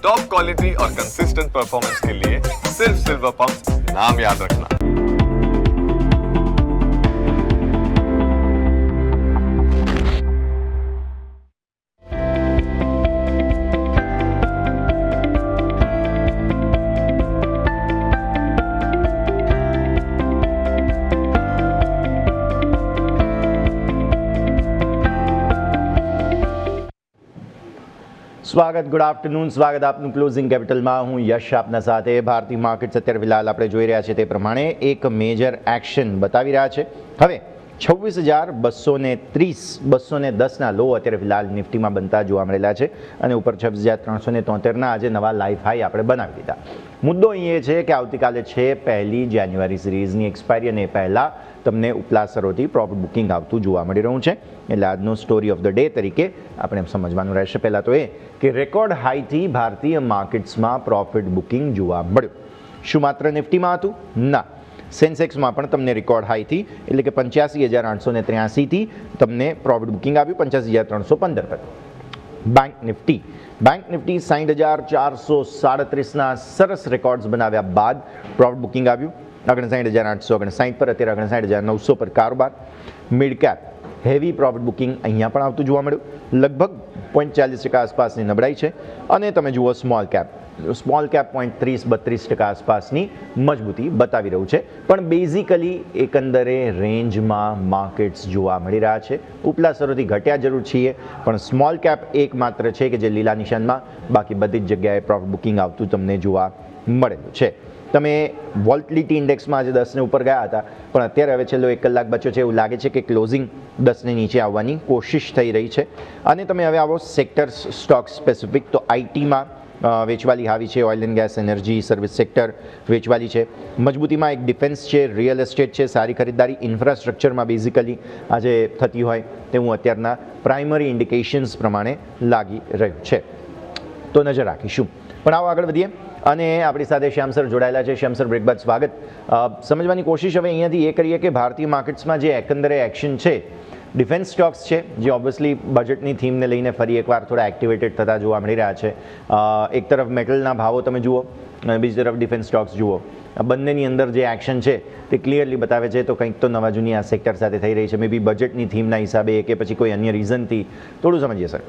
Top quality और consistent performance के लिए सिर्फ सिल्वर पंप नाम याद रखना। સ્વાગત, ગુડ આફ્ટરનૂન, સ્વાગત આપનું ક્લોઝિંગ કેપિટલમાં. હું યશ આપના સાથે. ભારતીય માર્કેટ્સ અત્યારે ફિલહાલ આપણે જોઈ રહ્યા છીએ તે પ્રમાણે એક મેજર એક્શન બતાવી રહ્યા છે. હવે 26,210ના લો અત્યારે ફિલહાલ નિફ્ટીમાં બનતા જોવા મળેલા છે અને ઉપર 26,373ના આજે નવા લાઈફ હાઈ આપણે બનાવી દીધા. મુદ્દો અહીં એ છે કે આવતીકાલે છે 1 જાન્યુઆરી સિરીઝની એક્સપાયરી અને પહેલાં તમને ઉપલા સ્તરોથી પ્રોફિટ બુકિંગ આવતું જોવા મળી રહ્યું છે. એટલે આજનો સ્ટોરી ઓફ ધ ડે તરીકે આપણે સમજવાનું રહેશે. પહેલાં તો એ કે રેકોર્ડ હાઈથી ભારતીય માર્કેટ્સમાં પ્રોફિટ બુકિંગ જોવા મળ્યું. શું માત્ર નિફ્ટીમાં હતું? ના, સેન્સેક્સમાં પણ તમને રેકોર્ડ હાઈથી એટલે કે 85,883થી તમને પ્રોફિટ બુકિંગ આવ્યું 85,315 પર. બેંક નિફ્ટી 60,437ના સરસ રેકોર્ડ્સ બનાવ્યા બાદ પ્રોફિટ બુકિંગ આવ્યું 59,859 પર. અત્યારે 59,900 પર કારોબાર. Mid cap heavy profit booking અહીંયા પણ આવતું જોવા મળ્યું. લગભગ 0.40% આસપાસની નબળાઈ છે. અને તમે જુઓ સ્મોલ કેપ 0.30-32% આસપાસની મજબૂતી બતાવી રહ્યું છે. પણ બેઝિકલી એકંદરે રેન્જમાં માર્કેટ્સ જોવા મળી રહ્યા છે. ઉપલા સ્તરોથી ઘટ્યા જરૂર છીએ, પણ સ્મોલ કેપ એકમાત્ર છે કે જે લીલા નિશાનમાં, બાકી બધી જ જગ્યાએ પ્રોફિટ બુકિંગ આવતું તમને જોવા મળેલું છે. તમે વોલ્ટિલિટી ઇન્ડેક્સમાં આજે 10ને ઉપર ગયા હતા, પણ અત્યારે હવે છેલ્લો 1 કલાક બચ્યો છે એવું લાગે છે કે ક્લોઝિંગ 10ને નીચે આવવાની કોશિશ થઈ રહી છે. અને તમે હવે આવો સેક્ટર્સ સ્ટોક સ્પેસિફિક, તો આઈટીમાં વેચવાલી આવી છે, oil and gas, energy, service sector વેચવાલી છે. મજબૂતીમાં એક ડિફેન્સ છે, રિયલ એસ્ટેટ છે, સારી ખરીદારી ઇન્ફ્રાસ્ટ્રક્ચરમાં બેઝિકલી આજે થતી હોય તેવું અત્યારના પ્રાઇમરી ઇન્ડિકેશન્સ પ્રમાણે લાગી રહ્યું છે. તો નજર રાખીશું. પણ આવો આગળ વધીએ અને આપણી સાથે શ્યામ સર જોડાયેલા છે. શ્યામ સર, બ્રેક બાદ સ્વાગત. સમજવાની કોશિશ હવે અહીંયાથી એ કરીએ કે ભારતીય માર્કેટ્સમાં જે એકંદરે એક્શન છે, ડિફેન્સ સ્ટોક્સ છે જે ઓબ્વિયસલી બજેટની થીમને લઈને ફરી એકવાર થોડા એક્ટિવેટેડ થતા જોવા મળી રહ્યા છે. એક તરફ મેટલના ભાવો તમે જુઓ અને બીજી તરફ ડિફેન્સ સ્ટોક્સ જુઓ. આ બંનેની અંદર જે એક્શન છે તે ક્લિયરલી બતાવે છે તો કંઈક તો નવા જૂની આ સેક્ટર સાથે થઈ રહી છે. મે બી બજેટની થીમના હિસાબે કે પછી કોઈ અન્ય રીઝનથી થોડું સમજીએ સર.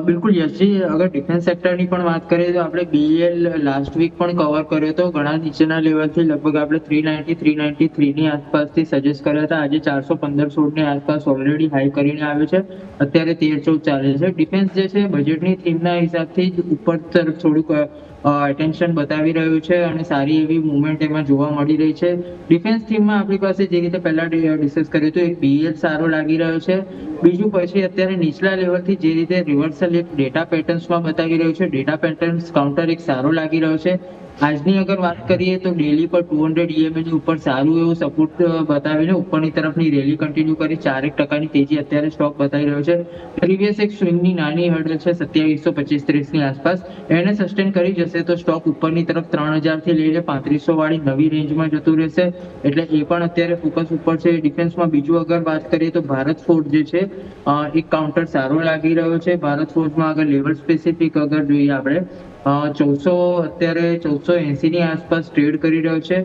બિલકુલ યશજી, અગર ડિફેન્સ સેક્ટરની પણ વાત કરીએ તો આપણે બીએલ લાસ્ટ વીક પણ કવર કર્યો હતો. ઘણા નીચેના લેવલથી લગભગ આપણે 393ની આસપાસથી સજેસ્ટ કર્યા હતા. આજે 415-16ની આસપાસ ઓલરેડી હાઈ કરીને આવ્યો છે. અત્યારે 13-14 ચાલે છે. ડિફેન્સ જે છે બજેટની થીમના હિસાબથી જ ઉપર તરફ થોડુંક અટેન્શન બતાવી રહ્યું છે અને સારી એવી મુવમેન્ટ એમાં જોવા મળી રહી છે. ડિફેન્સ થીમમાં આપણી પાસે જે રીતે પહેલા ડિસ્કસ કર્યું હતું, એક બીએલ સારો લાગી રહ્યો છે. બીજું પછી અત્યારે નીચલા લેવલથી જે રીતે રિવર્સલ એક ડેટા પેટર્ન્સમાં બતાવી રહ્યું છે, ડેટા પેટર્ન્સ કાઉન્ટર એક સારો લાગી રહ્યો છે. આજની અગર વાત કરીએ તો ડેલી પર 200 EMA ની ઉપર સારું એવું સપોર્ટ બતાવીને ઉપરની તરફની રેલી કન્ટિન્યુ કરી 4% તેજી અત્યારે સ્ટોક બતાવી રહ્યો છે. પ્રીવિયસ એક સ્વિંગની નાની હર્ડલ છે 2725-30ની આસપાસ, એને સસ્ટેન કરી જશે તો સ્ટોક ઉપરની તરફ 3000 થી લઈને 3500 વાળી નવી રેન્જમાં જતું રહેશે. એટલે એ પણ અત્યારે ફોકસ ઉપર છે. ડિફેન્સમાં બીજું અગર વાત કરીએ તો ભારત ફોર્જ જે છે એક કાઉન્ટર સારો લાગી રહ્યો છે. ભારત ફોર્જમાં અગર લેવલ સ્પેસિફિક અગર જોઈએ આપણે 1400 અત્યારે 1480ની આસપાસ ટ્રેડ કરી રહ્યો છે.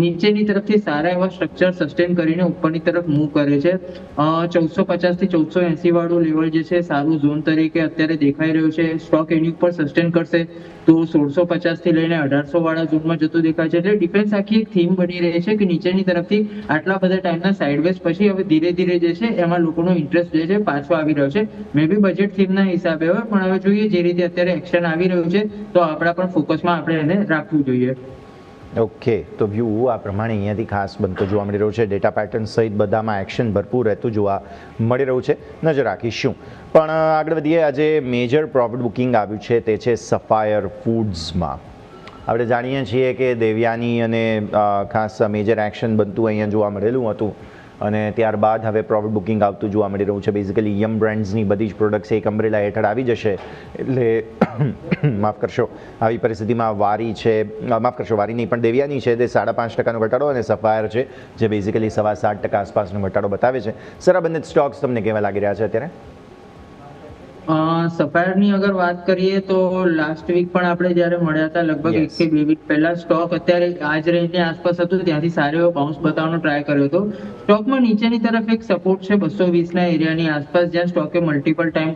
નીચેની તરફથી સારા એવા સ્ટ્રક્ચર સસ્ટેન કરીને ઉપરની તરફ મૂવ કરે છે. 1450 થી 1480 વાળું લેવલ જે છે સારું ઝોન તરીકે અત્યારે દેખાઈ રહ્યું છે. સ્ટોક એની ઉપર સસ્ટેન કરશે તો 1650 થી લઈને 1800 વાળા ઝોનમાં જતું દેખાય છે. એટલે ડિફેન્સ આખી એક થીમ બની રહી છે કે નીચેની તરફથી આટલા બધા ટાઈમના સાઇડવેઝ પછી હવે ધીરે ધીરે જે છે એમાં લોકોનો ઇન્ટરેસ્ટ જે છે પાછો આવી રહ્યો છે. મે બી બજેટ થીમના હિસાબે હોય, પણ હવે જોઈએ જે રીતે અત્યારે એક્શન આવી રહ્યું છે તો આપણા પણ ફોકસમાં આપણે એને રાખવું જોઈએ. ઓકે, તો વ્યૂ આ પ્રમાણે અહીંયાથી ખાસ બનતો જોવા મળી રહ્યું છે. ડેટા પેટર્ન સહિત બધામાં એક્શન ભરપૂર રહેતું જોવા મળી રહ્યું છે. નજર રાખીશું. પણ આગળ વધીએ. આજે મેજર પ્રોફિટ બુકિંગ આવ્યું છે તે છે સફાયર ફૂડ્સમાં. આપણે જાણીએ છીએ કે દેવ્યાની અને ખાસ મેજર એક્શન બનતું અહીંયા જોવા મળેલું હતું અને ત્યારબાદ હવે પ્રોફિટ બુકિંગ આવતું જોવા મળી રહ્યું છે. બેઝિકલી યમ બ્રાન્ડ્સની બધી જ પ્રોડક્ટ્સ એક અમ્બ્રેલા હેઠળ આવી જશે. એટલે માફ કરશો, આવી પરિસ્થિતિમાં વારી છે, માફ કરશો વારી નહીં પણ દેવ્યાની છે તે 5.5%નો ઘટાડો અને સફાયર છે જે બેઝિકલી 7.25% આસપાસનો ઘટાડો બતાવે છે. સર, આ બંને સ્ટોક્સ તમને કેવા લાગી રહ્યા છે અત્યારે? સફાયરની અગર વાત કરીએ તો લાસ્ટ વીક પણ આપણે જ્યારે મળ્યા હતા લગભગ Yes. 1 કે 2 વીક પહેલા સ્ટોક અત્યારે આ જ રેન્જની આસપાસ હતું, ત્યાંથી સારો એવો બાઉન્સ બતાવવાનો ટ્રાય કર્યો હતો. સ્ટોકમાં નીચેની તરફ એક સપોર્ટ છે 220 ના એરિયાની આસપાસ, જ્યાં સ્ટોકે મલ્ટિપલ ટાઈમ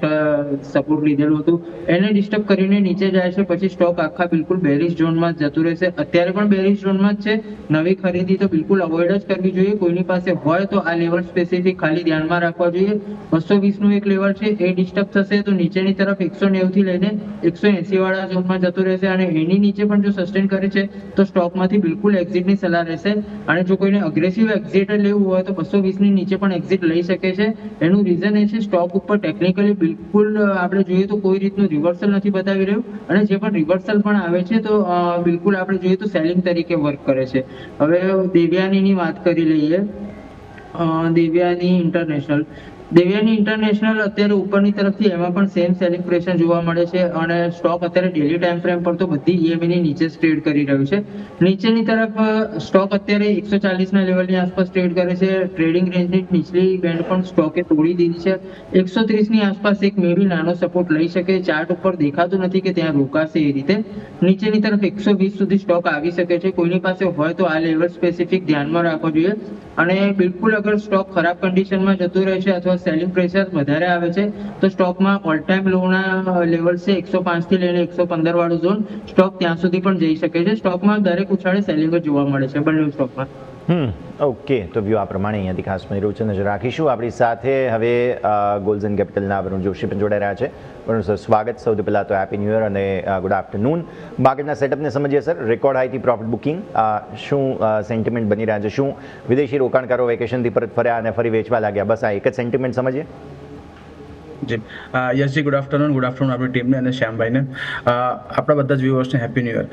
સપોર્ટ લીધેલું હતું. એને ડિસ્ટર્બ કરીને નીચે જાય છે, પછી સ્ટોક આખા બિલકુલ બેરિશ ઝોનમાં જ જતું રહેશે. અત્યારે પણ બેરિશ ઝોનમાં જ છે. નવી ખરીદી તો બિલકુલ અવોઇડ જ કરવી જોઈએ. કોઈની પાસે હોય તો આ લેવલ સ્પેસિફિક ખાલી ધ્યાનમાં રાખવા જોઈએ. 220 નું એક લેવલ છે, એ ડિસ્ટર્બ થશે તો નીચેની તરફ 190 થી લઈને 180 વાળા ઝોનમાં જતું રહેશે, અને એની નીચે પણ જો સસ્ટેન કરે છે તો સ્ટોકમાંથી બિલકુલ એક્ઝિટની સલાહ રહેશે. અને જો કોઈને અગ્રેસિવ એક્ઝિટ લેવું હોય તો 220 ની નીચે પણ એક્ઝિટ લઈ શકે છે. એનું રીઝન એ છે સ્ટોક ઉપર ટેકનિકલી બિલકુલ આપણે જોઈએ તો કોઈ રીતનું રિવર્સલ નથી બતાવી રહ્યું, અને જે પણ રિવર્સલ પણ આવે છે તો બિલકુલ આપણે જોઈએ તો સેલિંગ તરીકે વર્ક કરે છે. હવે દેવ્યાનીની વાત કરી લઈએ. દેવ્યાની ઇન્ટરનેશનલ અત્યારે ઉપરની તરફથી એમાં પણ સેમ સેલિંગ પ્રેશર જોવા મળે છે, અને સ્ટોક અત્યારે ડેલી ટાઈમ ફ્રેમ પર તો બધી EMA ની નીચે ટ્રેડ કરી રહ્યું છે. નીચેની તરફ સ્ટોક અત્યારે 140 ના લેવલની આસપાસ ટ્રેડ કરે છે. ટ્રેડિંગ રેન્જની નીચલી બેન્ડ પણ સ્ટોકે તોડી દીધી છે. 130 ની આસપાસ એક મે બી નાનો સપોર્ટ લઈ શકે. ચાર્ટ ઉપર દેખાતું નથી કે ત્યાં રોકાશે એ રીતે. નીચેની તરફ 120 સુધી સ્ટોક આવી શકે છે. કોઈની પાસે હોય તો આ લેવલ સ્પેસિફિક ધ્યાનમાં રાખવો જોઈએ. અને બિલકુલ અગર સ્ટોક ખરાબ કન્ડિશનમાં જતું રહે છે અથવા સેલિંગ પ્રેશર વધારે આવે છે તો સ્ટોકમાં ઓલ ટાઈમ લોના લેવલ છે 105 થી લઈને 115 વાળું ઝોન, સ્ટોક ત્યાં સુધી પણ જઈ શકે છે. સ્ટોકમાં દરેક ઉછાળે સેલિંગ જ જોવા મળે છે બંને સ્ટોકમાં. ઓકે, તો વ્યૂ આ પ્રમાણે અહીંયાથી ખાસ મળી રહ્યું છે, નજર રાખીશું. આપણી સાથે હવે ગોલ્ડન કેપિટલના વરુણ જોશી પણ જોડાઈ રહ્યા છે. વરુણ સર, સ્વાગત. સૌથી પહેલાં તો હેપી ન્યૂ યર અને ગુડ આફ્ટરનૂન. માર્કેટના સેટઅપને સમજીએ સર. રેકોર્ડ હાઈથી પ્રોફિટ બુકિંગ, શું સેન્ટિમેન્ટ બની રહ્યા છે? શું વિદેશી રોકાણકારો વેકેશનથી પરત ફર્યા અને ફરી વેચવા લાગ્યા? બસ આ એક જ સેન્ટિમેન્ટ સમજીએ. જી યસજી, ગુડ આફ્ટરનૂન આપણી ટીમને અને શ્યામભાઈને, આપણા બધા જ વ્યુઅર્સને હેપી ન્યૂ યર.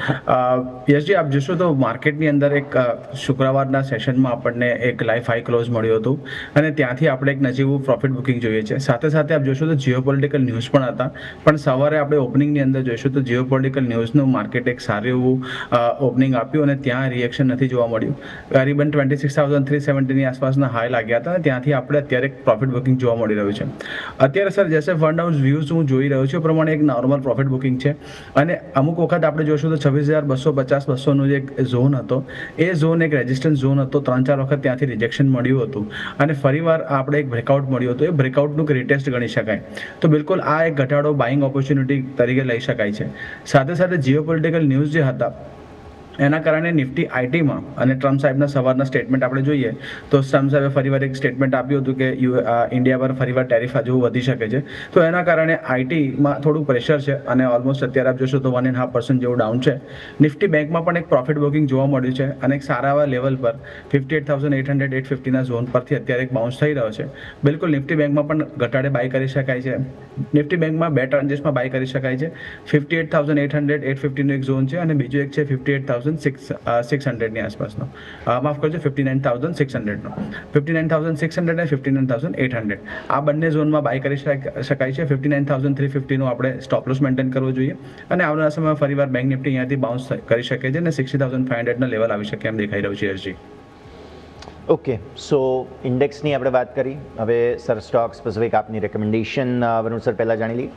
યસજી, આપ જોશો તો માર્કેટની અંદર એક શુક્રવારના સેશનમાં આપણને એક લાઈફ હાઈ ક્લોઝ મળ્યું હતું, અને ત્યાંથી આપણે એક નજીવું પ્રોફિટ બુકિંગ જોઈએ છે. સાથે સાથે આપ જોશો તો જીઓપોલિટિકલ ન્યૂઝ પણ હતા, પણ સવારે આપણે ઓપનિંગની અંદર જોઈશું તો જીઓપોલિટિકલ ન્યૂઝનું માર્કેટ એક સારું એવું ઓપનિંગ આપ્યું, અને ત્યાં રિએક્શન નથી જોવા મળ્યું. કરીબન 26,370ની આસપાસના હાઈ લાગ્યા હતા, અને ત્યાંથી આપણે અત્યારે એક પ્રોફિટ બુકિંગ જોવા મળી રહ્યું છે. અત્યારે સર જેસે ફંડ હાઉસ વ્યૂઝ હું જોઈ રહ્યો છું પ્રમાણે એક નોર્મલ પ્રોફિટ બુકિંગ છે, અને અમુક વખત આપણે જોઈશું તો 26,250-200નો જે ઝોન હતો એ ઝોન એક રેઝિસ્ટન્સ ઝોન હતો. 3-4 વખત ત્યાંથી રિજેક્શન મળ્યું હતું, અને ફરીવાર આપણે એક બ્રેકઆઉટ મળ્યું હતું. એ બ્રેકઆઉટનું રિટેસ્ટ ગણી શકાય. તો બિલકુલ આ એક ઘટાડો બાઇંગ ઓપોર્ચ્યુનિટી તરીકે લઈ શકાય છે. સાથે સાથે જીઓપોલિટિકલ ન્યૂઝ જે હતા એના કારણે નિફ્ટી આઈટીમાં, અને ટ્રમ્પ સાહેબના સવારના સ્ટેટમેન્ટ આપણે જોઈએ તો ટ્રમ્પ સાહેબે ફરીવાર એક સ્ટેટમેન્ટ આપ્યું હતું કે ઇન્ડિયા પર ફરીવાર ટેરિફ હજુ વધી શકે છે. તો એના કારણે આઈટીમાં થોડું પ્રેશર છે, અને ઓલમોસ્ટ અત્યારે આપ જોશો તો 1.5% જેવું ડાઉન છે. નિફ્ટી બેંકમાં પણ એક પ્રોફિટ બુકિંગ જોવા મળ્યું છે, અને એક સારા એવા લેવલ પર 58,800-850ના ઝોન પરથી અત્યારે એક બાઉન્સ થઈ રહ્યો છે. બિલકુલ નિફ્ટી બેંકમાં પણ ઘટાડે બાય કરી શકાય છે. નિફ્ટી બેંકમાં 2 ટ્રાન્ઝેક્શનમાં બાય કરી શકાય છે. 58,800-850નો એક ઝોન છે, અને બીજો એક છે 58,600ની આસપાસનો, માફ કરજો 59,600નો. 59,600 અને 59,800 આ બંને ઝોનમાં બાય કરી શકાય છે. 59,350નો આપણે સ્ટોપ લોસ મેન્ટેન કરવો જોઈએ, અને આવનારા સમયમાં ફરીવાર બેંક નિફ્ટી અહીંયાથી બાઉન્સ કરી શકે છે, અને 60,500ના લેવલ આવી શકે એમ દેખાઈ રહ્યું છે. એસજી, ઓકે, સો ઇન્ડેક્સની આપણે વાત કરી. હવે સર સ્ટોક સ્પેસિફિક આપની રેકમેન્ડેશન વરુણ સર પહેલાં જાણી લઈએ.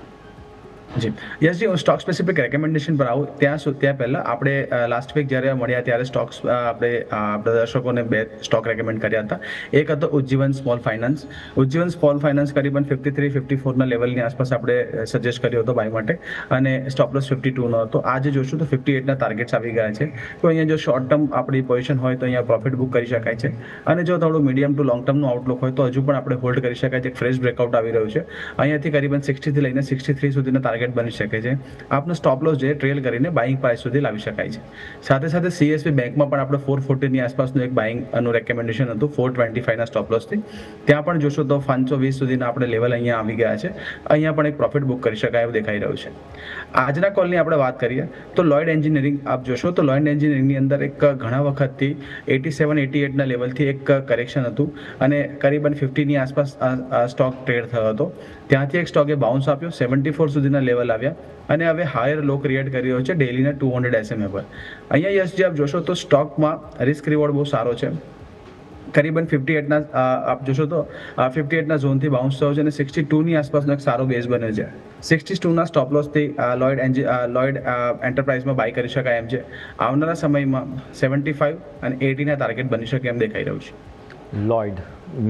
જી યસજી, હું સ્ટોક સ્પેસિફિક રેકમેન્ડેશન પર આવું ત્યાં પહેલાં આપણે લાસ્ટ વીક જ્યારે મળ્યા ત્યારે સ્ટોક્સ આપણે આપણા દર્શકોને 2 સ્ટોક રેકમેન્ડ કર્યા હતા. એક હતો Ujjivan small finance. Ujjivan small finance કરીબન 53-54ના લેવલની આસપાસ આપણે સજેસ્ટ કર્યો હતો બાય માટે, અને સ્ટોપ લોસ 52નો હતો. આજે જોશું તો 58ના ટાર્ગેટ્સ આવી ગયા છે. તો અહીંયા જો શોર્ટ ટર્મ આપણી પોઝિશન હોય તો અહીંયા પ્રોફિટ બુક કરી શકાય છે, અને જો થોડું મીડિયમ ટુ લોંગ ટર્મનું આઉટલુક હોય તો હજુ પણ આપણે હોલ્ડ કરી શકાય છે. એક ફ્રેશ બ્રેકઆઉટ આવી રહ્યું છે અહીંયાથી કરીબન 60 થી લઈને 63 સુધીના ટાર્ગેટ બની શકે છે. આપનો સ્ટોપ લોસ જે ટ્રેલ કરીને બાઇંગ પ્રાઇસ સુધી લાવી શકાય છે. સાથે સાથે સીએસબી બેંકમાં પણ આપણે 440ની આસપાસનું એક બાઇંગનું રેકમેન્ડેશન હતું 425ના સ્ટોપ લોસથી. ત્યાં પણ જોશો તો 520 સુધીના આપણે લેવલ અહીંયા આવી ગયા છે. અહીંયા પણ એક પ્રોફિટ બુક કરી શકાય એવું દેખાઈ રહ્યું છે. આજના કોલની આપણે વાત કરીએ તો લોઇડ એન્જિનિયરિંગ આપ જોશો તો લોઇડ એન્જિનિયરિંગની અંદર એક ઘણા વખતથી 87-88ના લેવલથી એક કરેક્શન હતું, અને કરીબન 50ની આસપાસ સ્ટોક ટ્રેડ થયો હતો. ત્યાંથી એક સ્ટોકે બાઉન્સ આપ્યો, 74 સુધીના લેવલ આવ્યા, અને હવે હાયર લો ક્રિએટ કરી રહ્યો છે ડેલીના 200 SMA પર. અહીંયા યસજી આપ જોશો તો સ્ટોકમાં રિસ્ક રિવોર્ડ બહુ સારો છે. કરીબન 58ના આપ જોશો તો 58ના ઝોનથી બાઉન્સ થયો છે અને 62ની આસપાસનો એક સારો બેઝ બને છે. 62ના સ્ટોપ લોસથી લોઇડ એન્ટરપ્રાઇઝમાં બાય કરી શકાય એમ છે. આવનારા સમયમાં 75 અને 80ના ટાર્ગેટ બની શકે એમ દેખાઈ રહ્યું છે. લોઇડ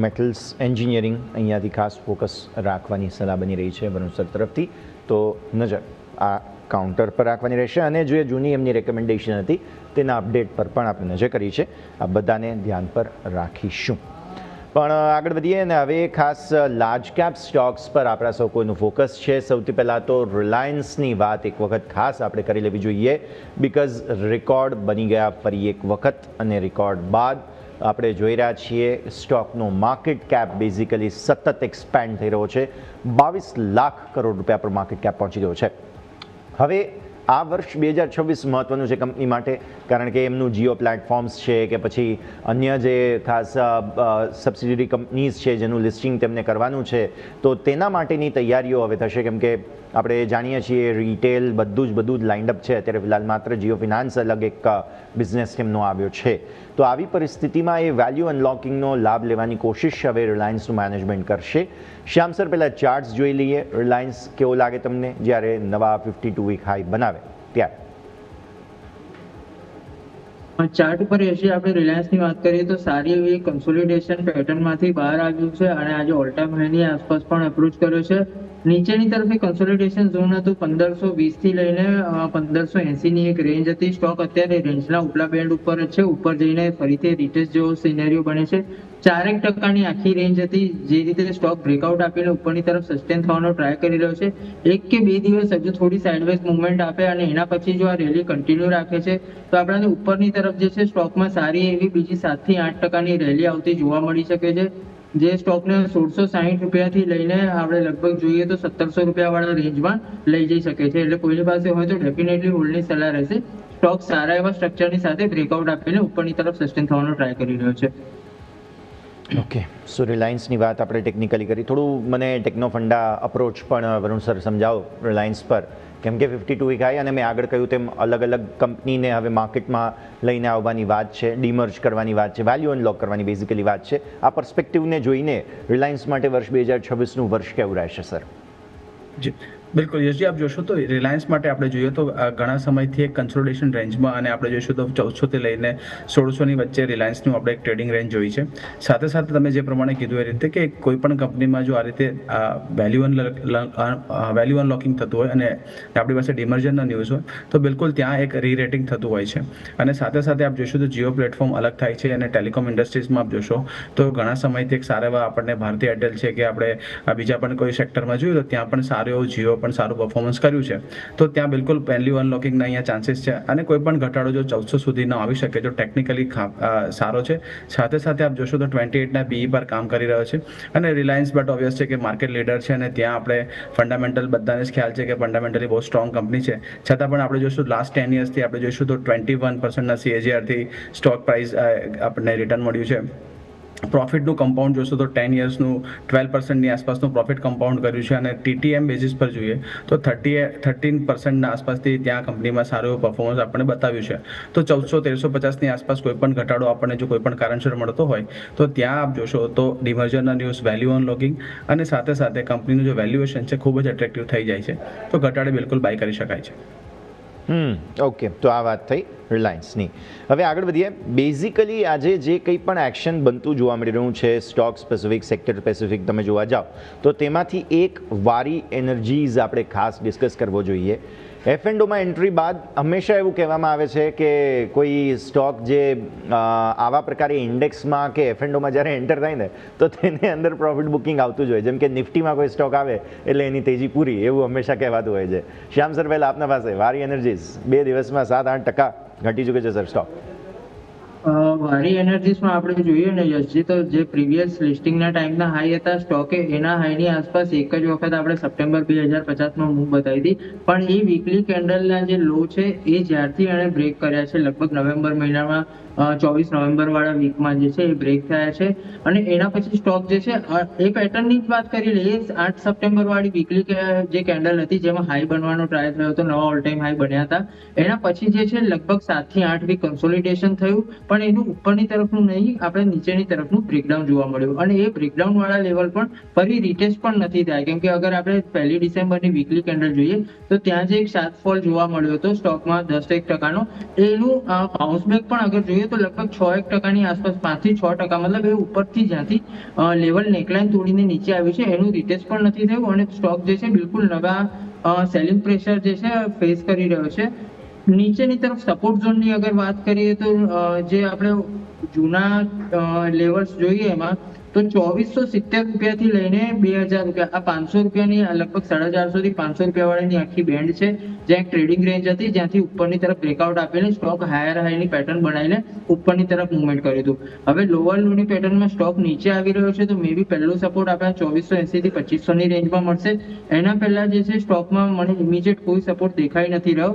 મેટલ્સ એન્જિનિયરિંગ અહીંયાથી ખાસ ફોકસ રાખવાની સલાહ બની રહી છે વરુણ સર તરફથી. તો નજર આ કાઉન્ટર પર રાખવાની રહેશે અને જે જૂની એમની રેકમેન્ડેશન હતી તેના અપડેટ પર પણ આપણે નજર કરી છે. આ બધાને ધ્યાન પર રાખીશું. પણ આગળ વધીએ ને હવે ખાસ લાર્જ કેપ સ્ટોક્સ પર આપણા સૌ કોઈનું ફોકસ છે. સૌથી પહેલાં તો રિલાયન્સની વાત એક વખત ખાસ આપણે કરી લેવી જોઈએ, બિકોઝ રેકોર્ડ બની ગયા ફરી એક વખત અને રેકોર્ડ બાદ આપણે જોઈ રહ્યા છીએ સ્ટોકનો માર્કેટ કેપ બેઝિકલી સતત એક્સપેન્ડ થઈ રહ્યો છે. 22 લાખ કરોડ રૂપિયા પર માર્કેટ કેપ પહોંચી રહ્યો છે. હવે આ વર્ષ 2026 મહત્ત્વનું છે કંપની માટે, કારણ કે એમનું જીઓ પ્લેટફોર્મ્સ છે કે પછી અન્ય જે ખાસ સબસિડિયરી કંપનીઝ છે જેનું લિસ્ટિંગ તેમને કરવાનું છે, તો તેના માટેની તૈયારીઓ હવે થશે. કેમ કે આપણે જાણીએ છીએ રિટેલ બધું જ લાઇન્ડ અપ છે. અત્યારે ફિલહાલ માત્ર જીઓ ફિનાન્સ અલગ એક બિઝનેસ તેમનો આવ્યો છે. તો આવી પરિસ્થિતિમાં એ વેલ્યુ અનલોકિંગનો લાભ લેવાની કોશિશ હવે રિલાયન્સનું મેનેજમેન્ટ કરશે. શ્યામ સર, પહેલાં ચાર્ટ્સ જોઈ લઈએ. રિલાયન્સ કેવો લાગે તમને જ્યારે નવા 52 વીક હાઈ બનાવે ત્યારે? ચાર્ટ ઉપર એસી આપણે રિલાયન્સની વાત કરીએ તો સારી એવી કન્સોલિડેશન પેટર્નમાંથી બહાર આવ્યું છે અને આજે ઓલ ટાઈમ હાઈની આસપાસ પણ અપ્રોચ કર્યો છે. નીચેની તરફ કન્સોલિડેશન ઝોન હતું 1520 થી લઈને 1580 ની એક રેન્જ હતી. સ્ટોક અત્યારે રેન્જના ઉપલા બેન્ડ ઉપર જ છે. ઉપર જઈને ફરીથી રિટેસ્ટ જેવો સિનેરિયો બને છે. 4% આખી રેન્જ હતી, જે રીતે સ્ટોક બ્રેકઆઉટ આપીને ઉપરની તરફ સસ્ટેન થવાનો ટ્રાય કરી રહ્યો છે. 1 કે 2 દિવસ હજુ થોડી સાઇડવેઝ મુવમેન્ટ આપે અને એના પછી જો આ રેલી કન્ટિન્યુ રાખે છે તો આપણને ઉપરની તરફ જે છે સ્ટોકમાં સારી એવી બીજી 7 થી 8% રેલી આવતી જોવા મળી શકે છે, જે સ્ટોકને 1660 રૂપિયાથી લઈને આપણે લગભગ જોઈએ તો 1700 રૂપિયા વાળા રેન્જમાં લઈ જઈ શકે છે. એટલે કોઈની પાસે હોય તો ડેફિનેટલી હોલ્ડની સલાહ રહેશે. સ્ટોક સારા એવા સ્ટ્રક્ચરની સાથે બ્રેકઆઉટ આપીને ઉપરની તરફ સસ્ટેન થવાનો ટ્રાય કરી રહ્યો છે. ઓકે, સો રિલાયન્સની વાત આપણે ટેકનિકલી કરી. થોડું મને ટેકનો ફંડા અપ્રોચ પણ વરુણ સર સમજાવો રિલાયન્સ પર. કેમ કે 52 વીક હાઈ અને મેં આગળ કહ્યું તેમ અલગ અલગ કંપનીને હવે માર્કેટમાં લઈને આવવાની વાત છે, ડીમર્જ કરવાની વાત છે, વેલ્યુ અનલોક કરવાની બેઝિકલી વાત છે. આ પર્સપેક્ટિવને જોઈને રિલાયન્સ માટે વર્ષ 2026નું વર્ષ કેવું રહેશે સર? જી બિલકુલ યશજી, આપ જોશો તો રિલાયન્સ માટે આપણે જોઈએ તો ઘણા સમયથી એક કન્સોલિડેશન રેન્જમાં અને આપણે જોઈશું તો 1400 થી લઈને 1600ની વચ્ચે રિલાયન્સનું આપણે એક ટ્રેડિંગ રેન્જ જોઈ છે. સાથે સાથે તમે જે પ્રમાણે કીધું એ રીતે કે કોઈ પણ કંપનીમાં જો આ રીતે વેલ્યુ અનલોકિંગ થતું હોય અને આપણી પાસે ડિમર્જરના ન્યૂઝ હોય તો બિલકુલ ત્યાં એક રીરેટિંગ થતું હોય છે. અને સાથે સાથે આપ જોઈશું તો જીઓ પ્લેટફોર્મ અલગ થાય છે અને ટેલિકોમ ઇન્ડસ્ટ્રીઝમાં આપ જોશો તો ઘણા સમયથી એક સારા એવા આપણને ભારતીય એરટેલ છે કે આપણે બીજા પણ કોઈ સેક્ટરમાં જોયું તો ત્યાં પણ સારું એવું જીઓ પણ સારું પરફોર્મન્સ કર્યું છે. તો ત્યાં બિલકુલ વેલ્યુ અનલોકિંગના અહીંયા ચાન્સીસ છે અને કોઈ પણ ઘટાડો જો 1400 સુધી ન આવી શકે જો ટેકનિકલી સારો છે. સાથે સાથે આપ જોશો તો 28ના બીઈ પર કામ કરી રહ્યો છે અને રિલાયન્સ બટ ઓબ્વિયસ છે કે માર્કેટ લીડર છે અને ત્યાં આપણે ફંડામેન્ટલ બધાને જ ખ્યાલ છે કે ફંડામેન્ટલી બહુ સ્ટ્રોંગ કંપની છે. છતાં પણ આપણે જોઈશું લાસ્ટ 10 યર્સથી આપણે જોઈશું તો 21%ના CAGRથી સ્ટોક પ્રાઇસ આપણને રિટર્ન મળ્યું છે. પ્રોફિટનું કમ્પાઉન્ડ જોશો તો 10 યર્સનું 12%ની આસપાસનું પ્રોફિટ કમ્પાઉન્ડ કર્યું છે અને TTM બેઝિસ પર જોઈએ તો 13%ના આસપાસથી ત્યાં કંપનીમાં સારું એવું પરફોર્મન્સ આપણને બતાવ્યું છે. તો 1400-1350ની આસપાસ કોઈ પણ ઘટાડો આપણને જો કોઈ પણ કારણસર મળતો હોય તો ત્યાં આપ જોશો તો ડિમર્જરના ન્યૂઝ, વેલ્યુ અનલોકિંગ અને સાથે સાથે કંપનીનું જો વેલ્યુએશન છે ખૂબ જ એટ્રેક્ટિવ થઈ જાય છે તો ઘટાડે બિલકુલ બાય કરી શકાય છે. ઓકે, તો આ વાત થઈ રિલાયન્સની. હવે આગળ વધીએ. બેઝિકલી આજે જે કંઈ પણ એક્શન બનતું જોવા મળી રહ્યું છે સ્ટોક સ્પેસિફિક, સેક્ટર સ્પેસિફિક તમે જોવા જાઓ તો તેમાંથી એક વારી એનર્જીઝ આપણે ખાસ ડિસ્કસ કરવો જોઈએ. F&Oમાં એન્ટ્રી બાદ હંમેશા એવું કહેવામાં આવે છે કે કોઈ સ્ટોક જે આવા પ્રકારે ઇન્ડેક્સમાં કે F&Oમાં જ્યારે એન્ટર થાય ને તો તેને અંદર પ્રોફિટ બુકિંગ આવતું જ હોય. જેમ કે નિફ્ટીમાં કોઈ સ્ટોક આવે એટલે એની તેજી પૂરી, એવું હંમેશા કહેવાતું હોય છે. શ્યામ સર, પહેલાં આપના પાસે વારી એનર્જીઝ 2 દિવસમાં 7-8% ઘટી ચૂકે છે સર સ્ટોક. વારી એનર્જીસમાં આપણે જોઈએ ને યશજી તો જે પ્રીવિયસ લિસ્ટિંગના ટાઈમના હાઈ હતા સ્ટોકે એના હાઈની આસપાસ એક જ વખત આપણે સપ્ટેમ્બર 2050માં મૂવ બતાવી હતી. પણ એ વીકલી કેન્ડલના જે લો છે એ જ્યારથી એણે બ્રેક કર્યા છે લગભગ નવેમ્બર મહિનામાં 24 નવેમ્બર વાળા વીકમાં જે છે એ બ્રેક થયા છે અને એના પછી સ્ટોક જે છે એ પેટર્નની જ વાત કરી લઈએ. 8 સપ્ટેમ્બર વાળી વીકલી જે કેન્ડલ હતી જેમાં હાઈ બનવાનો ટ્રાય થયો હતો, નવા ઓલ ટાઈમ હાઈ બન્યા હતા. એના પછી જે છે લગભગ 7 થી 8 વીક કન્સોલિડેશન થયું, પણ એનું ઉપરની તરફનું નહીં, આપણે નીચેની તરફનું બ્રેકડાઉન જોવા મળ્યું અને એ બ્રેકડાઉન વાળા લેવલ પણ ફરી રીટેસ્ટ પણ નથી થાય, કેમ કે અગર આપણે 1 ડિસેમ્બરની વીકલી કેન્ડલ જોઈએ તો ત્યાં જે એક શાર્પ ફોલ જોવા મળ્યો હતો સ્ટોકમાં 10% એનું બાઉન્સ બેક પણ અગર જોઈએ તો લગભગ 6% આસપાસ, 5 થી 6%, મતલબ એ ઉપરથી જ્યાંથી લેવલ નેકલાઇન તોડીને નીચે આવ્યું છે એનું રીટેસ્ટ પણ નથી થયું અને સ્ટોક જે છે બિલકુલ નવા સેલિંગ પ્રેશર જે છે ફેસ કરી રહ્યો છે. નીચેની તરફ સપોર્ટ ઝોનની અગર વાત કરીએ તો જે આપણે જૂના લેવલ્સ જોઈએ એમાં તો 2470 રૂપિયાથી લઈને 2000 રૂપિયા, આ 500 રૂપિયાની લગભગ 450 થી 500 રૂપિયા વાળાની આખી બેન્ડ છે, જ્યાં એક ટ્રેડિંગ રેન્જ હતી જ્યાંથી ઉપરની તરફ બ્રેકઆઉટ આપેલી સ્ટોક હાયર હાઈની પેટર્ન બનાવીને ઉપરની તરફ મૂવમેન્ટ કર્યું હતું. હવે લોઅર લોની પેટર્નમાં સ્ટોક નીચે આવી રહ્યો છે તો મે બી પહેલો સપોર્ટ આપણે 2480 થી 2500 ની રેન્જમાં મળશે. એના પહેલા જે છે સ્ટોકમાં મને ઇમિડિયેટ કોઈ સપોર્ટ દેખાઈ નથી રહ્યો.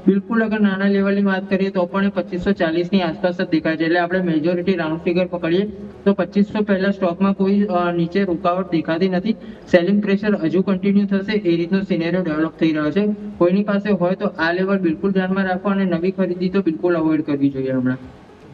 બિલકુલ અગર નાના લેવલની વાત કરીએ તો પણ એ 2540 ની આસપાસ જ દેખાય છે, એટલે આપણે મેજોરિટી રાઉન્ડ ફિગર પકડીએ તો 2500 પહેલા સ્ટોકમાં કોઈ નીચે રૂકાવટ દેખાતી નથી. સેલિંગ પ્રેશર હજુ કન્ટિન્યુ થશે એ રીતનો સિનેરિયો ડેવલપ થઈ રહ્યો છે. કોઈની પાસે હોય તો આ લેવલ બિલકુલ ધ્યાનમાં રાખો અને નવી ખરીદી તો બિલકુલ અવોઇડ કરવી જોઈએ હમણાં.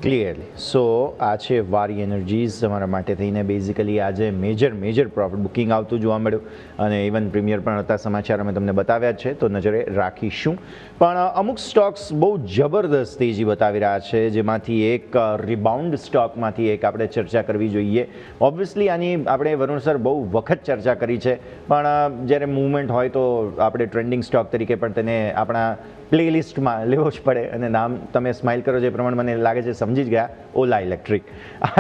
ક્લિયરલી. સો આ છે વારી એનર્જીઝ તમારા માટે થઈને બેઝિકલી આજે મેજર પ્રોફિટ બુકિંગ આવતું જોવા મળ્યું અને ઇવન પ્રીમિયર પણ હતા સમાચાર અમે તમને બતાવ્યા જ છે, તો નજરે રાખીશું. પણ અમુક સ્ટોક્સ બહુ જબરદસ્ત તેજી બતાવી રહ્યા છે, જેમાંથી એક રિબાઉન્ડ સ્ટોકમાંથી એક આપણે ચર્ચા કરવી જોઈએ. ઓબ્વિયસલી આની આપણે વરુણ સર બહુ વખત ચર્ચા કરી છે, પણ જ્યારે મૂવમેન્ટ હોય તો આપણે ટ્રેન્ડિંગ સ્ટોક તરીકે પણ તેને આપણા પ્લેલિસ્ટમાં લેવો જ પડે અને નામ તમે સ્માઇલ કરો જે પ્રમાણે મને લાગે છે સમજી જ ગયા, ઓલા ઇલેક્ટ્રિક.